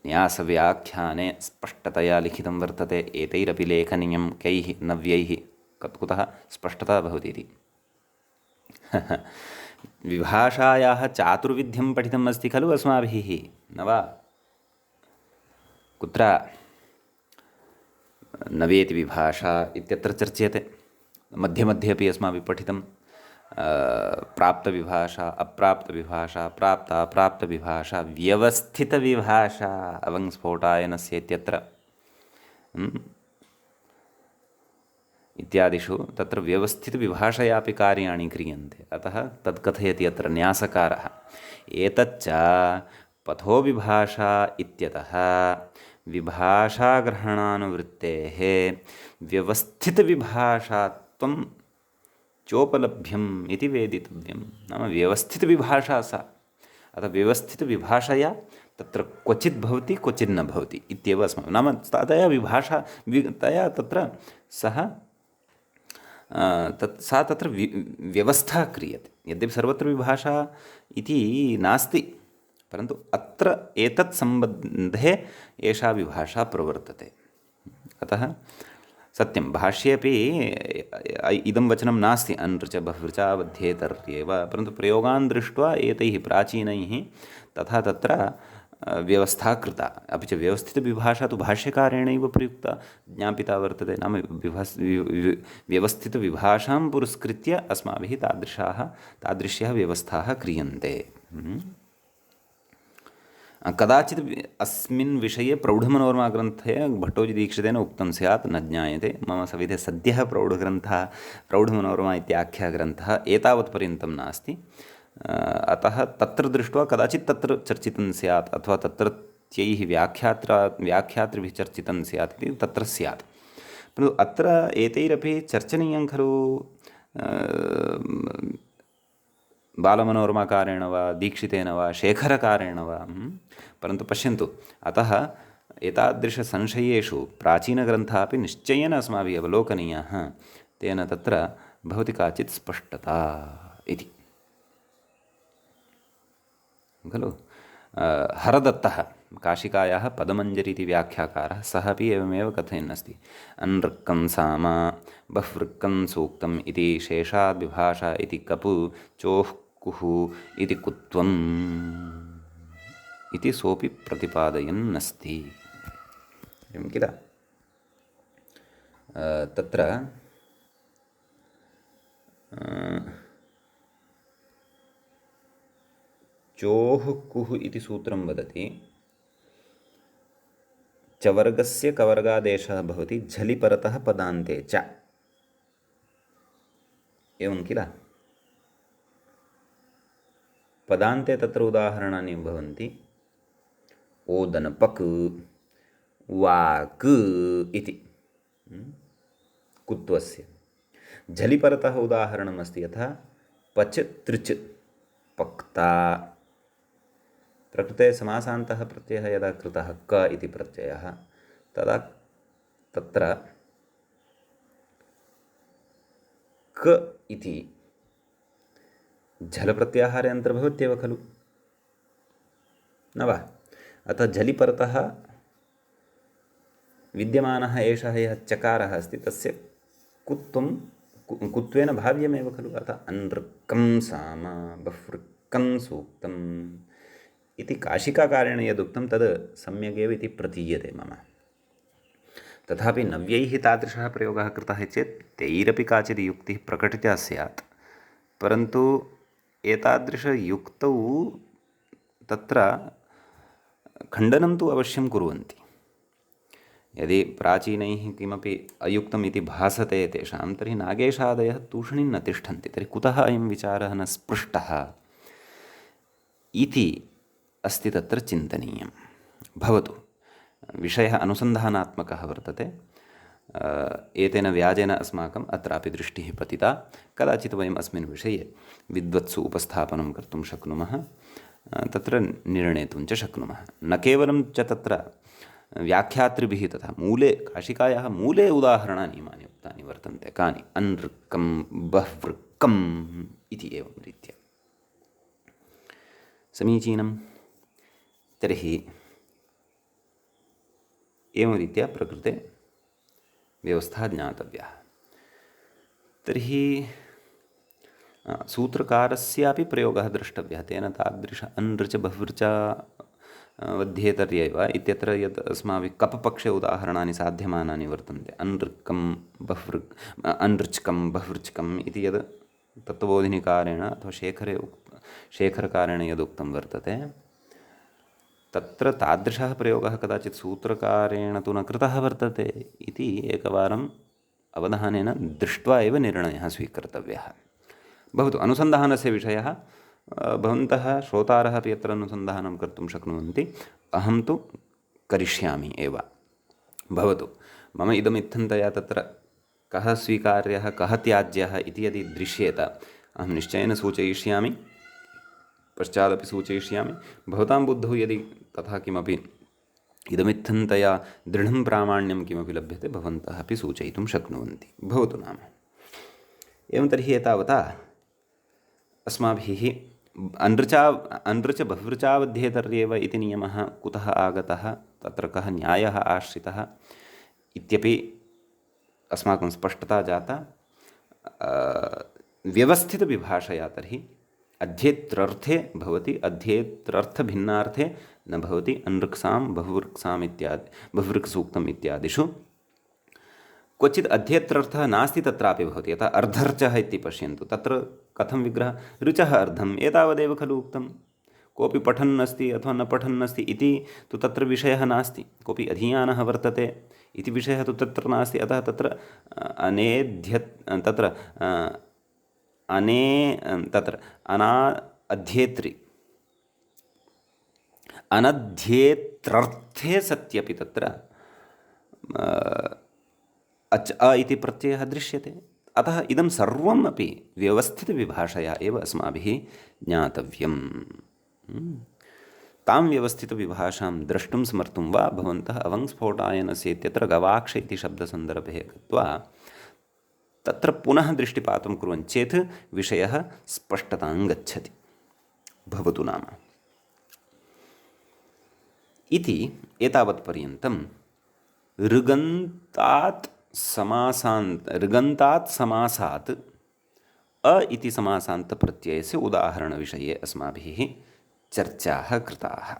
न्यासव्याख्याने स्पष्टतया लिखितं वर्तते एतैरपि लेखनीयं कैः नव्यैः कुतः स्पष्टता भवति इति विभाषायाः चातुर्विध्यं पठितम् अस्ति खलु अस्माभिः न वा कुत्र नवेति विभाषा इत्यत्र चर्च्यते मध्ये मध्ये अपि अस्माभिः पठितं प्राप्तविभाषा अप्राप्तविभाषा प्राप्तविभाषा व्यवस्थितविभाषा अवङ्स्फोटायनस्य इत्यत्र इत्यादिषु तत्र व्यवस्थितविभाषयापि कार्याणि क्रियन्ते अतः तत् कथयति अत्र न्यासकारः एतच्च पथो विभाषा इत्यतः विभाषाग्रहणानुवृत्तेः व्यवस्थितविभाषात्वं चोपलभ्यम् इति वेदितव्यं नाम व्यवस्थितविभाषा सा अतः व्यवस्थितविभाषया तत्र क्वचित् भवति क्वचित् न भवति इत्येव अस्माकं नाम तया विभाषा तया तत्र सः सा तत्र व्यवस्था क्रियते यद्यपि सर्वत्र विभाषा इति नास्ति परन्तु अत्र एतत् सम्बन्धे एषा विभाषा प्रवर्तते अतः सत्यं भाष्येपि इदं वचनं नास्ति अनृच बहुवृचावध्येतर्येव, परन्तु प्रयोगान् दृष्ट्वा एतैः प्राचीनैः तथा तत्र व्यवस्था कृता। अपि च व्यवस्थितविभाषा तु भाष्यकारेणैव प्रयुक्ता ज्ञापिता वर्तते। नाम व्यवस्थितविभाषां पुरस्कृत्य अस्माभिः तादृश्यः व्यवस्थाः क्रियन्ते। कदाचित् अस्मिन् विषये प्रौढमनोरमाग्रन्थे भट्टोजीदीक्षितेन उक्तं स्यात्, न ज्ञायते। मम सविधे सद्यः प्रौढमनोरमा इत्याख्यः ग्रन्थः एतावत्पर्यन्तं नास्ति। अतः तत्र दृष्ट्वा कदाचित् तत्र चर्चितं स्यात्, अथवा तत्रत्यैः व्याख्यातृभिः चर्चितं स्यात् इति तत्र स्यात्। परन्तु अत्र एतैरपि चर्चनीयं खलु, बालमनोरमाकारेण वा, दीक्षितेन वा, शेखरकारेण वा। परन्तु पश्यन्तु, अतः एतादृशसंशयेषु प्राचीनग्रन्थाः अपि निश्चयेन अस्माभिः अवलोकनीयाः। तेन तत्र भवति काचित् स्पष्टता इति खलु। हरदत्तः काशिकायाः पदमञ्जरी इति व्याख्याकारः, सः अपि एवमेव कथयन् अस्ति। अनृक्कं साम बहुवृक्कं सूक्तम् इति शेषाद्विभाषा इति कपु चोः कुः इति कुत्वम् इति सोऽपि प्रतिपादयन् अस्ति। एवं किल। तत्र चोः कुः इति सूत्रं वदति। चवर्गस्य कवर्गादेशः भवति झलि परतः पदान्ते च, एवं किल। पदान्ते तत्र उदाहरणानि भवन्ति। ओदनपक्, वाक् इति कुत्वस्य। झलिपरतः उदाहरणमस्ति यथा पच तृच पक्ता। प्रकृते समासान्तः प्रत्ययः यदा कृतः क इति प्रत्ययः, तदा तत्र क इति झलप्रत्याहारे अन्तर्भवत्येव खलु, न वा। अतः झलिपरतः विद्यमानः एषः यः चकारः अस्ति तस्य कुत्वेन भाव्यमेव खलु। अतः अनृक्कं साम बहुवृक्कं सूक्तम् इति काशिकाकारेण यदुक्तं तद् सम्यगेव इति प्रतीयते मम। तथापि नव्यैः तादृशः प्रयोगः कृतः चेत् तैरपि काचित् युक्तिः प्रकटिता स्यात्। परन्तु एतादृशयुक्तौ तत्र खण्डनं तु अवश्यं कुर्वन्ति। यदि प्राचीनैः किमपि अयुक्तम् इति भासते तेषां, तर्हि नागेशादयः तूष्णीं न तिष्ठन्ति। तर्हि कुतः अयं विचारः न स्पृष्टः इति अस्ति तत्र चिन्तनीयं। भवतु, विषयः अनुसन्धानात्मकः वर्तते। एतेन व्याजेन अस्माकम् अत्रापि दृष्टिः पतिता। कदाचित् वयम् अस्मिन् विषये विद्वत्सु उपस्थापनं कर्तुं शक्नुमः, तत्र निर्णेतुं च शक्नुमः। न केवलं च तत्र व्याख्यातृभिः तथा मूले, काशिकायाः मूले उदाहरणानि इमानि उक्तानि वर्तन्ते। कानि? अनृक्कं बहुवृक्कम् इति एवं रीत्या। समीचीनं। तर्हि एवं रीत्या प्रकृते व्यवस्था ज्ञातव्या। तर्हि सूत्रकारस्यापि प्रयोगः द्रष्टव्यः। तेन तादृश अनृच बहुवृचा वध्येतर्यैव इत्यत्र यत् अस्माभिः कपपक्षे उदाहरणानि साध्यमानानि वर्तन्ते। अनृक्कं अनृच्कं बहुवृच्कम् इति यद् तत्त्वबोधिनिकारेण अथवा शेखरकारेण यदुक्तं वर्तते, तत्र तादृशः प्रयोगः कदाचित् सूत्रकारेण तु न कृतः वर्तते इति एकवारम् अवधानेन दृष्ट्वा एव निर्णयः स्वीकर्तव्यः। भवतु, अनुसन्धानस्य विषयः भवन्तः श्रोतारः अपि यत्र अनुसन्धानं कर्तुं शक्नुवन्ति, अहं तु करिष्यामि एव। भवतु, मम इदमित्थन्तया तत्र कः स्वीकार्यः कः त्याज्यः इति यदि दृश्येत, अहं निश्चयेन सूचयिष्यामि, पश्चादपि सूचयिष्यामि। भवतां बुद्धौ यदि तथा किमपि इदमित्थन्तया दृढं प्रामाण्यं किमपि लभ्यते, भवन्तः अपि सूचयितुं शक्नुवन्ति। भवतु नाम। एवं तर्हि एतावता अस्माभिः अनृच बहुवृचावध्येतर्येव इति नियमः कुतः आगतः, तत्र कः न्यायः आश्रितः इत्यपि अस्माकं स्पष्टता जाता। व्यवस्थितविभाषया तर्हि अध्येत्रर्थे भवति, अध्येत्रर्थभिन्नार्थे न भवति। अनृक्सां बहुवृक्साम् इत्यादि बहुवृक्सूक्तम् इत्यादिषु क्वचित् अध्येत्रर्थः नास्ति, तत्रापि भवति। यथा अर्धर्चः इति पश्यन्तु, तत्र कथं विग्रहः, ऋचः अर्धम्, एतावदेव खलु उक्तं। कोऽपि पठन् अस्ति अथवा न पठन् अस्ति इति तु तत्र विषयः नास्ति, कोऽपि अधीयानः वर्तते इति विषयः तु तत्र नास्ति। अतः तत्र तत्र तत्र अना अध्येत्रि अनध्येत्रर्थे सत्यपि तत्र अच् अ इति प्रत्ययः दृश्यते। अतः इदं सर्वम् अपि व्यवस्थितविभाषया एव अस्माभिः ज्ञातव्यम्। तां व्यवस्थितविभाषां द्रष्टुं समर्थुं वा भवन्तः अवङ्स्फोटायनस्य इत्यत्र गवाक्ष इति शब्दसन्दर्भे गत्वा तत्र पुनः दृष्टिपातं कुर्वन्ति चेत् विषयः स्पष्टतां गच्छति। भवतु नाम इति एतावत्पर्यन्तं ऋगन्तात् समासात् अ इति समासान्तप्रत्ययस्य उदाहरणविषये अस्माभिः चर्चाः कृताः।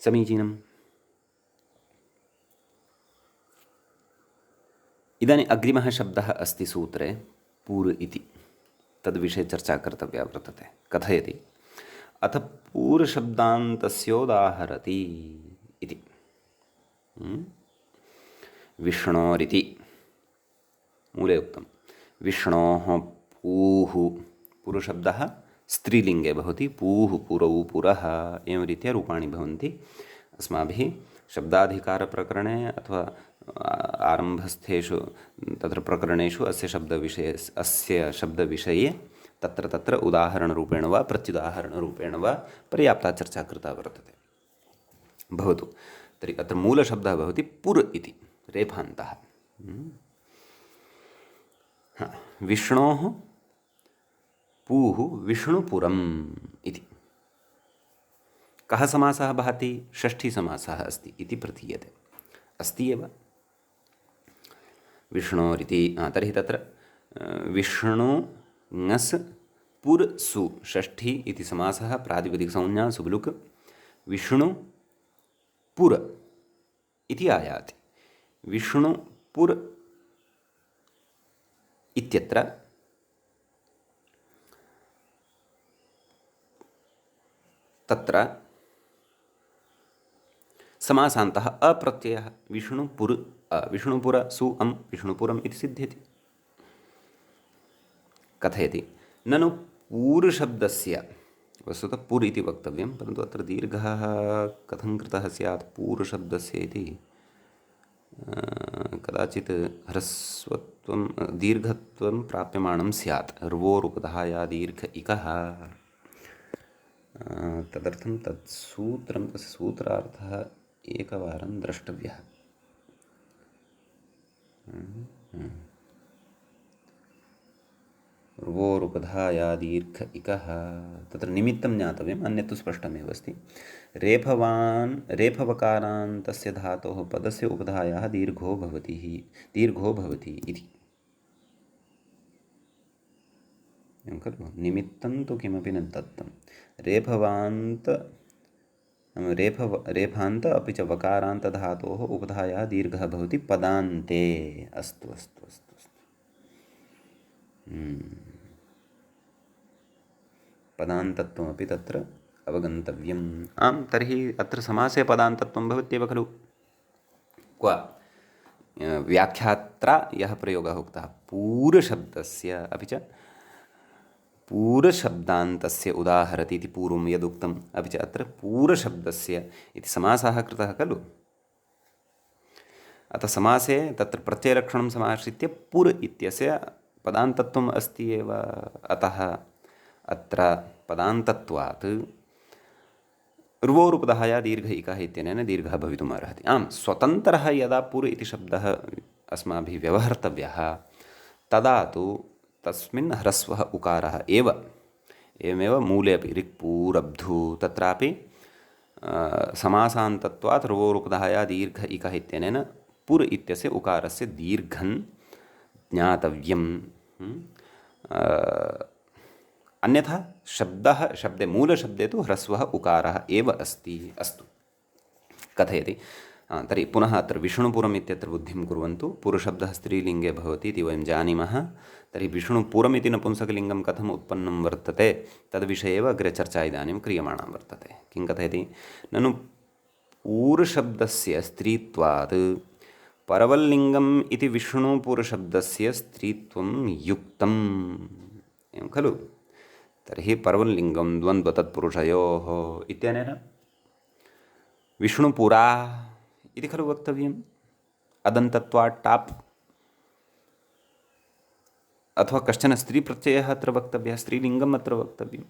समीचीनम्। इदानीम् अग्रिमः शब्दः अस्ति सूत्रे पूर् इति, तद्विषये चर्चा कर्तव्या वर्तते। कथयति अथ पूर्वशब्दान्तस्योदाहरति इति। विष्णोरिति मूले उक्तं। विष्णोः पूः, पुरुषशब्दः स्त्रीलिङ्गे भवति, पूः पुरौ पुरः, एवं रीत्या रूपाणि भवन्ति। अस्माभिः शब्दाधिकारप्रकरणे अथवा आरम्भस्थेषु तत्र प्रकरणेषु अस्य शब्दविषये तत्र तत्र उदाहरणरूपेण वा प्रत्युदाहरणरूपेण वा पर्याप्ता चर्चा कृता वर्तते। भवतु तर्हि अत्र मूलशब्दः भवति पुर् इति, रेफान्तः। विष्णोः पूः विष्णुपुरम् इति। कः समासः भाति? षष्ठीसमासः अस्ति इति प्रतीयते। अस्ति एव विष्णोरिति। तर्हि तत्र विष्णु ङस् पुर् सु षष्ठी इति समासः, प्रातिपदिकसंज्ञा सुब्लुक्, विष्णु पुर इति आयाति। विष्णुपुर इत्यत्र तत्र समासान्तः अप्रत्ययः। विष्णुपुर विष्णुपुर सु अं विष्णुपुरम् इति सिद्ध्यति। कथयति ननु पूर्वशब्दस्य, वस्तुतः पुर् इति वक्तव्यं, परन्तु अत्र दीर्घः कथं कृतः स्यात् पूर्वशब्दस्य इति कदाचित् ह्रस्वत्वं दीर्घत्वं प्राप्यमाणं स्यात्। र्वोरुपधाया दीर्घ इकः, तदर्थं तत्सूत्रं, तस्य सूत्रार्थः एकवारं द्रष्टव्यः। र्वोरुपधाया दीर्घ इकः, तत्र निमित्तं ज्ञातव्यम्, अन्यत्तु स्पष्टमेव अस्ति। रेफवकारान्तस्य धातोः पदस्य उपधायाः दीर्घो भवति इति। एवं खलु, निमित्तं तु किमपि न दत्तं। रेफान्त अपि च वकारान्तधातोः उपधायाः दीर्घः भवति पदान्ते। अस्तु अस्तु अस्तु अस्तु। पदान्तत्वमपि तत्र अवगन्तव्यम्। आं, तर्हि अत्र समासे पदान्तत्वं भवत्येव खलु। क्व व्याख्यात्रा यः प्रयोगः उक्तः पूर्वशब्दस्य अपि च पूर्वशब्दान्तस्य उदाहरति इति पूर्वं यदुक्तम्, अपि च अत्र पूर्वशब्दस्य इति समासः कृतः खलु। अतः समासे तत्र प्रत्ययलक्षणं समाश्रित्य पुर् इत्यस्य पदान्तत्वम् अस्ति एव। अतः अत्र पदान्तत्वात् र्वोरुपधाया दीर्घ इकः इत्यनेन दीर्घः भवितुम् अर्हति। आम्, स्वतन्त्रः यदा पुर् इति शब्दः अस्माभिः व्यवहर्तव्यः तदा तु तस्मिन् ह्रस्वः उकारः एव। एवमेव मूले अपि ऋक्पूरब्धु, तत्रापि समासान्तत्वात् र्वोरुपधाया दीर्घ इकः इत्यनेन पुर् इत्यस्य उकारस्य दीर्घं ज्ञातव्यम्। अन्यथा शब्दे मूलशब्दे तु ह्रस्वः उकारः एव अस्ति। अस्तु, कथयति। तर्हि पुनः अत्र विष्णुपुरम् इत्यत्र बुद्धिं कुर्वन्तु। पुरुषशब्दः स्त्रीलिङ्गे भवति इति वयं जानीमः। तर्हि विष्णुपुरम् इति नपुंसकलिङ्गं कथम् उत्पन्नं वर्तते तद्विषये एव अग्रे चर्चा इदानीं क्रियमाणा वर्तते। किं कथयति? ननु पूर्वशब्दस्य स्त्रीत्वात् परवल्लिङ्गम् इति विष्णुपुरशब्दस्य स्त्रीत्वं युक्तम्, एवं खलु? तर्हि परवल्लिङ्गं द्वन्द्वतत्पुरुषयोः इत्यनेन विष्णुपुरा इति खलु वक्तव्यम्। अदन्तत्वात् टाप् अथवा कश्चन स्त्रीप्रत्ययः अत्र वक्तव्यः, स्त्रीलिङ्गम् अत्र वक्तव्यम्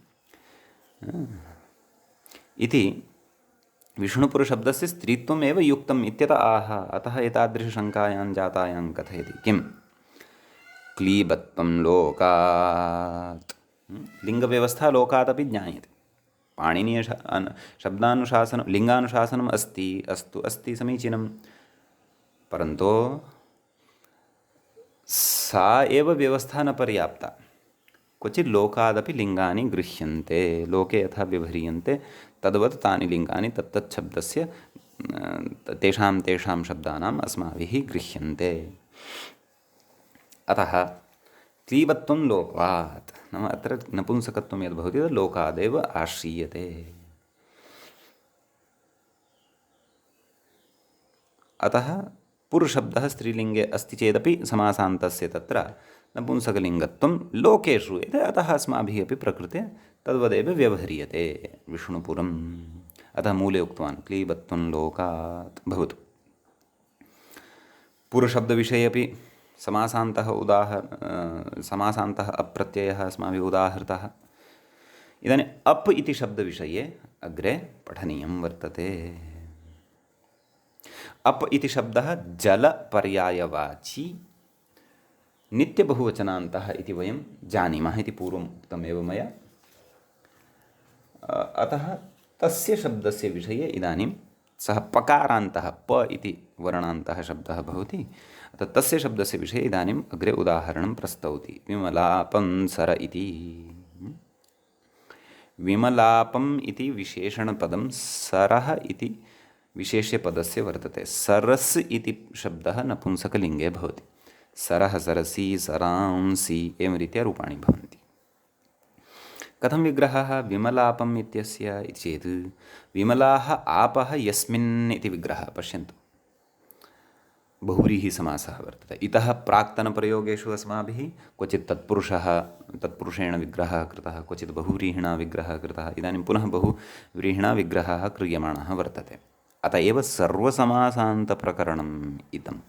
इति विष्णुपुरशब्दस्य स्त्रीत्वम् एव युक्तम् इत्यतः आह। अतः एतादृशशङ्कायां जातायां कथयति किं? क्लीबत्वं लोकात्। लिङ्गव्यवस्था लोकादपि ज्ञायते। पाणिनीय शब्दानुशासनं लिङ्गानुशासनम् अस्ति, अस्तु अस्ति, समीचीनं, परन्तु सा एव व्यवस्था न पर्याप्ता। क्वचित् लोकादपि लिङ्गानि गृह्यन्ते, लोके यथा व्यवह्रियन्ते तद्वत् तानि लिङ्गानि तत्तत् शब्दस्य तेषां शब्दानाम् अस्माभिः गृह्यन्ते। अतः क्लीबत्वं लोकात् नाम अत्र नपुंसकत्वं यद् भवति तद् लोकादेव आश्रीयते। अतः पुरुषशब्दः स्त्रीलिङ्गे अस्ति चेदपि समासान्तस्य तत्र नपुंसकलिङ्गत्वं लोके श्रूयते। अतः अस्माभिः अपि प्रकृते तद्वदेव व्यवह्रियते विष्णुपुरम्। अतः मूले उक्तवान् क्लीबत्वं लोकात् भवतु। पुरुषशब्दविषये अपि समासान्तः अप्रत्ययः अस्माभिः उदाहृतः। इदानीम् अप् इति शब्दविषये अग्रे पठनीयं वर्तते। अप् इति शब्दः जलपर्यायवाची नित्यबहुवचनान्तः इति वयं जानीमः इति पूर्वम् उक्तमेव मया। अतः तस्य शब्दस्य विषये इदानीं सः पकारान्तः प इति वर्णान्तः शब्दः भवति। अतः तस्य शब्दस्य विषये इदानीम् अग्रे उदाहरणं प्रस्तौति। विमलापं सर इति। विमलापम् इति विशेषणपदं सरः इति विशेष्यपदस्य वर्तते। सरस् इति शब्दः नपुंसकलिङ्गे भवति। सरः, सरसि, सरांसि एवं रीत्या रूपाणि भवन्ति। कथं विग्रहः विमलापम् इत्यस्य इति चेत् विमलाः आपः यस्मिन् इति विग्रहः। पश्यन्तु, बहुव्रीहि समासः वर्तते। इतः प्राक्तनप्रयोगेषु अस्माभिः क्वचित् तत्पुरुषेण विग्रहः कृतः, क्वचित् बहुव्रीहिणा विग्रहः कृतः, इदानीं पुनः बहुव्रीहिणा विग्रहः क्रियमाणः वर्तते। अत एव सर्वसमासान्तप्रकरणम् इदम्।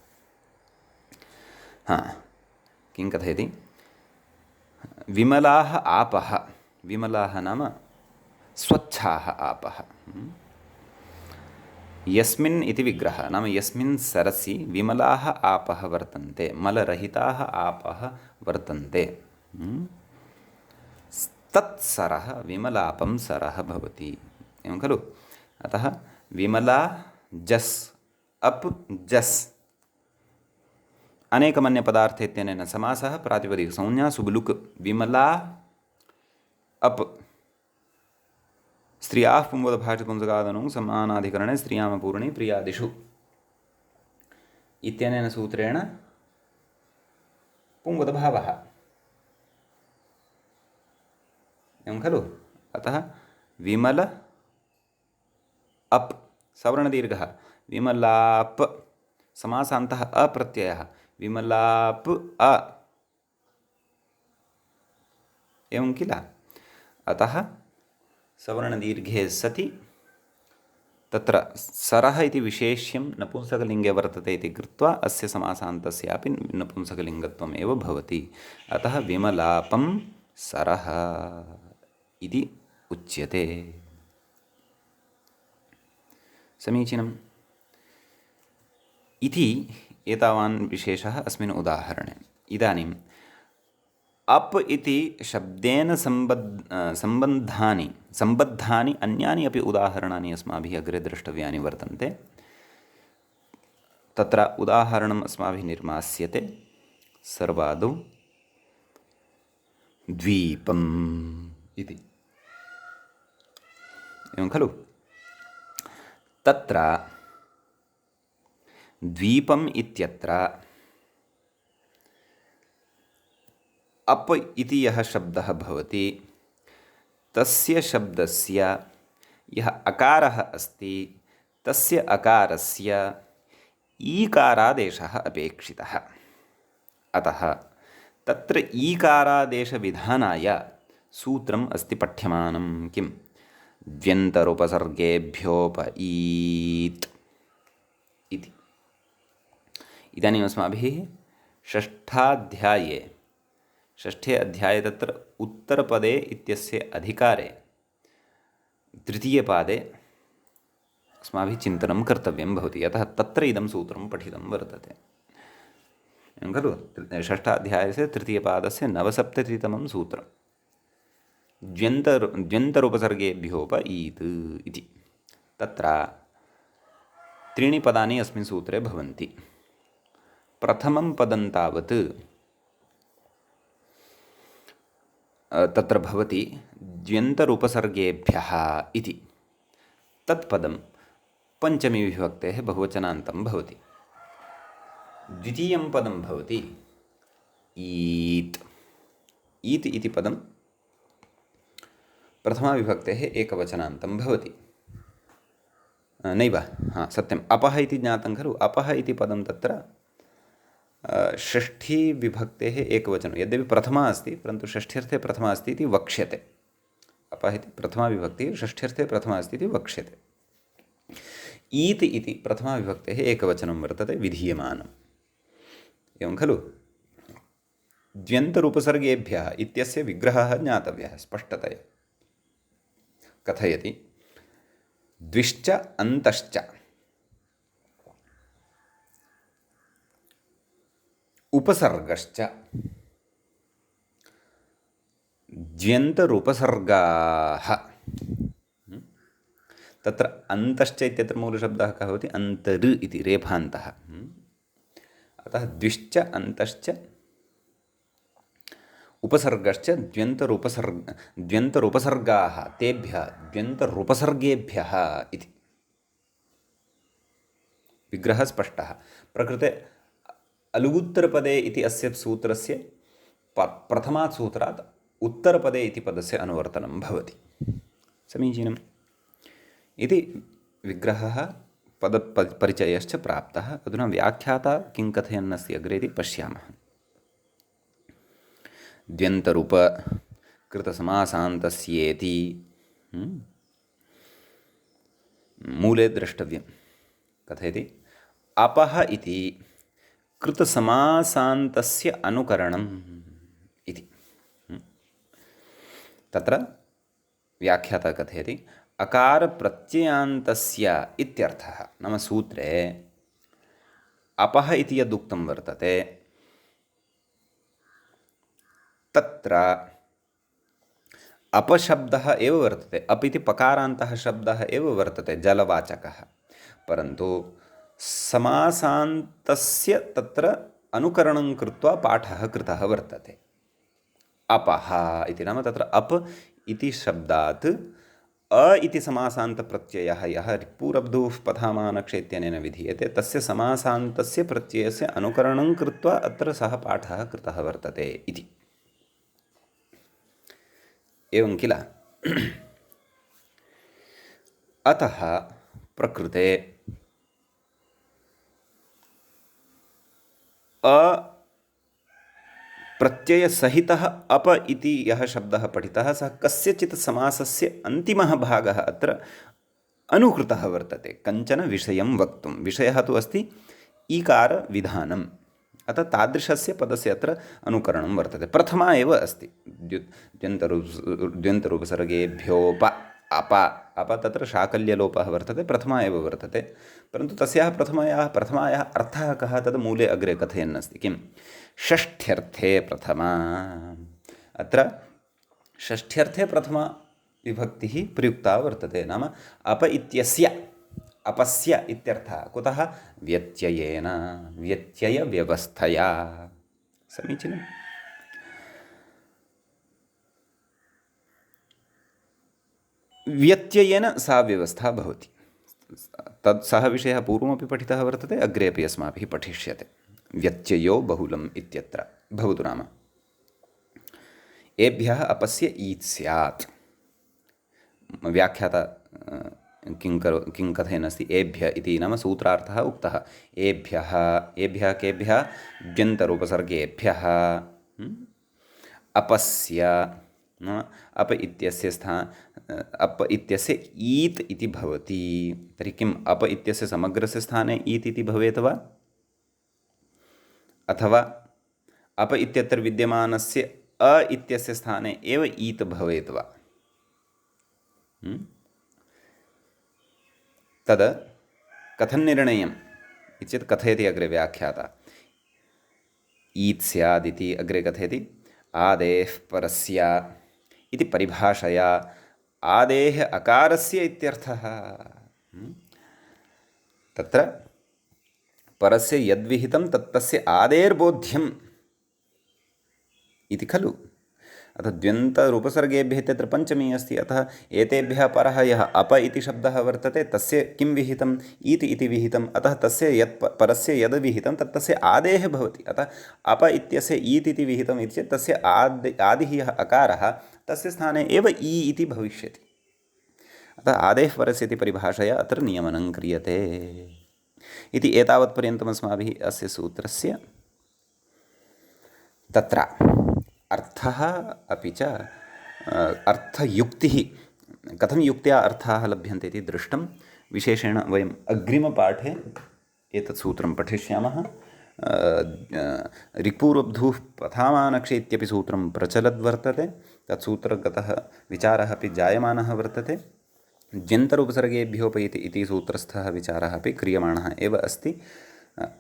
किं कथयति? विमलाः आपः, विमलाः नाम स्वच्छाः आपः। यस्मिन् इति विग्रहः नाम यस्मिन् सरसि विमलाः आपः वर्तन्ते, मलरहिताः आपः वर्तन्ते, तत्सरः विमलापं सरः भवति, एवं खलु? अतः विमला जस् अप् जस् अनेकमन्यपदार्थे इत्यनेन समासः प्रातिपदिकसंज्ञा सुबलुक्। विमला अप् स्त्रियाः पुंवदभाषपुंसकादनुं समानाधिकरणे स्त्रियामपूर्णे प्रियादिषु इत्यनेन सूत्रेण पुंवदभावः, एवं खलु? अतः विमल अप् सवर्णदीर्घः, विमलाप् समासान्तः अप्रत्ययः, विमलाप् अ, एवं किल? अतः सवर्णदीर्घे सति तत्र सरः इति विशेष्यं नपुंसकलिङ्गे वर्तते इति कृत्वा अस्य समासान्तस्यापि नपुंसकलिङ्गत्वम् एव भवति। अतः विमलापं सरः इति उच्यते। समीचीनम्। इति एतावान् विशेषः अस्मिन् उदाहरणे। इदानीं अप् इति शब्देन सम्बद्धानि अन्यानि अपि उदाहरणानि अस्माभिः अग्रे द्रष्टव्यानि वर्तन्ते। तत्र उदाहरणम् अस्माभिः निर्मास्यते। सर्वादौ द्वीपम् इति, एवं खलु? तत्र द्वीपम् इत्यत्र अप् इति यः शब्दः भवति तस्य शब्दस्य यः अकारः अस्ति तस्य अकारस्य ईकारादेशः अपेक्षितः। अतः तत्र ईकारादेशविधानाय सूत्रम् अस्ति पठ्यमानं। किं? द्व्यन्तरुपसर्गेभ्योपईत् इति। इदानीम् अस्माभिः षष्ठे अध्याये तत्र उत्तरपदे इत्यस्य अधिकारे तृतीयपादे अस्माभिः चिन्तनं कर्तव्यं भवति। अतः तत्र इदं सूत्रं पठितं वर्तते, एवं खलु? षष्ठाध्यायस्य तृतीयपादस्य 69तमं सूत्रं द्व्यन्तरुपसर्गेभ्योपईत् इति। तत्र त्रीणि पदानि अस्मिन् सूत्रे भवन्ति। प्रथमं पदं तावत् तत्र भवति द्व्यन्तरुपसर्गेभ्यः इति। तत्पदं पञ्चमीविभक्तेः बहुवचनान्तं भवति। द्वितीयं पदं भवति ईत्। ईत् इति पदं प्रथमाविभक्तेः एकवचनान्तं भवति। नैव, सत्यम्, अपः इति ज्ञातं खलु? अपः इति पदं तत्र षष्ठी विभक्तेः एकवचनं, यद्यपि प्रथमा अस्ति परन्तु षष्ठ्यर्थे प्रथमा अस्ति इति वक्ष्यते। अपः इति प्रथमा विभक्तिः षष्ठ्यर्थे प्रथमा अस्ति इति वक्ष्यते। ईत् इति प्रथमा विभक्तेः एकवचनं वर्तते, विधीयमानम्, एवं खलु? द्व्यन्तरूपसर्गेभ्यः इत्यस्य विग्रहः ज्ञातव्यः स्पष्टतया। कथयति द्विश्च अन्तश्च उपसर्गश्च द्व्यन्तरूपसर्गाः। तत्र अन्तश्च इत्यत्र मूलशब्दः कः भवति? अन्तर् इति, रेफान्तः। अतः द्विश्च अन्तश्च उपसर्गश्च द्व्यन्तरूपसर्गाः तेभ्यः द्व्यन्तरूपसर्गेभ्यः इति विग्रहः स्पष्टः। प्रकृते अलुगुत्तरपदे इति अस्य सूत्रस्य प्रथमात् सूत्रात् उत्तरपदे इति पदस्य अनुवर्तनं भवति। समीचीनम् इति विग्रहः पदपरिचयश्च प्राप्तः। अधुना व्याख्याता किं कथयन्नस्ति अग्रे इति पश्यामः। द्व्यन्तरूपकृतसमासान्तस्येति मूले द्रष्टव्यं। कथयति अपः इति कृतसमासान्तस्य अनुकरणम् इति। तत्र व्याख्याता कथयति अकारप्रत्ययान्तस्य इत्यर्थः। नाम सूत्रे अपः इति यदुक्तं वर्तते तत्र अपशब्दः एव वर्तते। अप् इति पकारान्तः शब्दः एव वर्तते, जलवाचकः, परन्तु समासान्तस्य तत्र अनुकरणं कृत्वा पाठः कृतः वर्तते। अपः इति नाम तत्र अप् इति शब्दात् अ इति समासान्तप्रत्ययः यः रिक्पूरब्धुः पथामानक्ष इत्यनेन विधीयते तस्य समासान्तस्य प्रत्ययस्य अनुकरणं कृत्वा अत्र सः पाठः कृतः वर्तते इति। एवं किल? अतः प्रकृते प्रत्ययसहितः अप इति यः शब्दः पठितः सः कस्यचित् समासस्य अन्तिमः भागः अत्र अनुकृतः वर्तते कञ्चन विषयं वक्तुं। विषयः तु अस्ति ईकारविधानम्। अतः तादृशस्य पदस्य अत्र अनुकरणं वर्तते। प्रथमा एव अस्ति द्व्यन्तरूपसर्गेभ्योप अप। अप तत्र शाकल्यलोपः वर्तते, प्रथमा एव वर्तते, परन्तु तस्याः प्रथमायाः अर्थः कः तद् मूले अग्रे कथयन्नस्ति। किं? षष्ठ्यर्थे प्रथमा अत्र षष्ठ्यर्थे प्रथमा विभक्तिः प्रयुक्ता वर्तते, नाम अप इत्यस्य, अपस्य इत्यर्थः। कुतः? व्यत्ययेन, व्यत्ययव्यवस्थया। समीचीनम्। व्यत्ययेन सा व्यवस्था भवति। सः विषयः पूर्वमपि पठितः वर्तते, अग्रे अपि अस्माभिः पठिष्यते। व्यत्ययो बहुलम् इत्यत्र भवतु नाम एभ्यः अपस्य ईत् स्यात्। व्याख्याता किं कथयन् अस्ति? एभ्य इति नाम सूत्रार्थः उक्तः। एभ्यः केभ्यः? द्यन्तरूपसर्गेभ्यः। अपस्य अप इत्यस्य अप इत्यस्य ईत् इति भवति। तर्हि किम् अप इत्यस्य समग्रस्य स्थाने ईत् इति भवेत् वा, अथवा अप इत्यत्र विद्यमानस्य अ इत्यस्य स्थाने एव ईत् भवेत् वा? तद् कथं निर्णयम् इति चेत् कथयति अग्रे व्याख्याता। ईत् स्यादिति अग्रे कथयति। आदेः परस्य इति परिभाषया आदेः अकारस्य इत्यर्थः। तत्र परस्य यद्विहितं तत्तस्य आदेर्बोध्यम् इति खलु। अतः द्व्यन्तरूपसर्गेभ्यः इत्यत्र पञ्चमी अस्ति। अतः एतेभ्यः परः यः अप इति शब्दः वर्तते तस्य किं विहितम्? ईति इति विहितम्। अतः तस्य परस्य यद् विहितं तत्तस्य आदेः भवति। अतः अप इत्यस्य ईत् इति विहितम् इति चेत् तस्य आदिः यः अकारः तस्य स्थाने एव ई इति भविष्यति। अतः आदेः परस्य इति परिभाषया अत्र नियमनं क्रियते इति। एतावत्पर्यन्तम् अस्माभिः अस्य सूत्रस्य तत्र अर्थः अपि च अर्थयुक्तिः, कथं युक्त्या अर्थाः लभ्यन्ते इति दृष्टं। विशेषेण वयम् अग्रिमपाठे एतत् सूत्रं पठिष्यामः। ऋक्पूर्वब्धूः पथामानक्षे इत्यपि सूत्रं प्रचलद्वर्तते। तत् सूत्रगतः विचारः अपि जायमानः वर्तते। द्यन्तरूपसर्गेभ्योपैति इति सूत्रस्थः विचारः अपि क्रियमाणः एव अस्ति।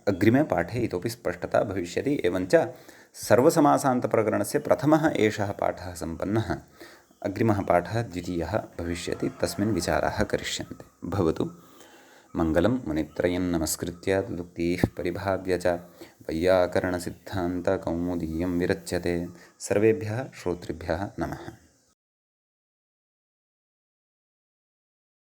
अग्रिमे पाठे इतोपि स्पष्टता भविष्यति। एवञ्च सर्वसमासान्तप्रकरणस्य प्रथमः एषः पाठः सम्पन्नः। अग्रिमः पाठः द्वितीयः भविष्यति, तस्मिन् विचाराः करिष्यन्ते। भवतु मङ्गलं। मुनित्रयं नमस्कृत्य तदुक्तिः परिभाव्य च वैयाकरणसिद्धान्तकौमुदीयं विरच्यते। सर्वेभ्यः श्रोतृभ्यः नमः।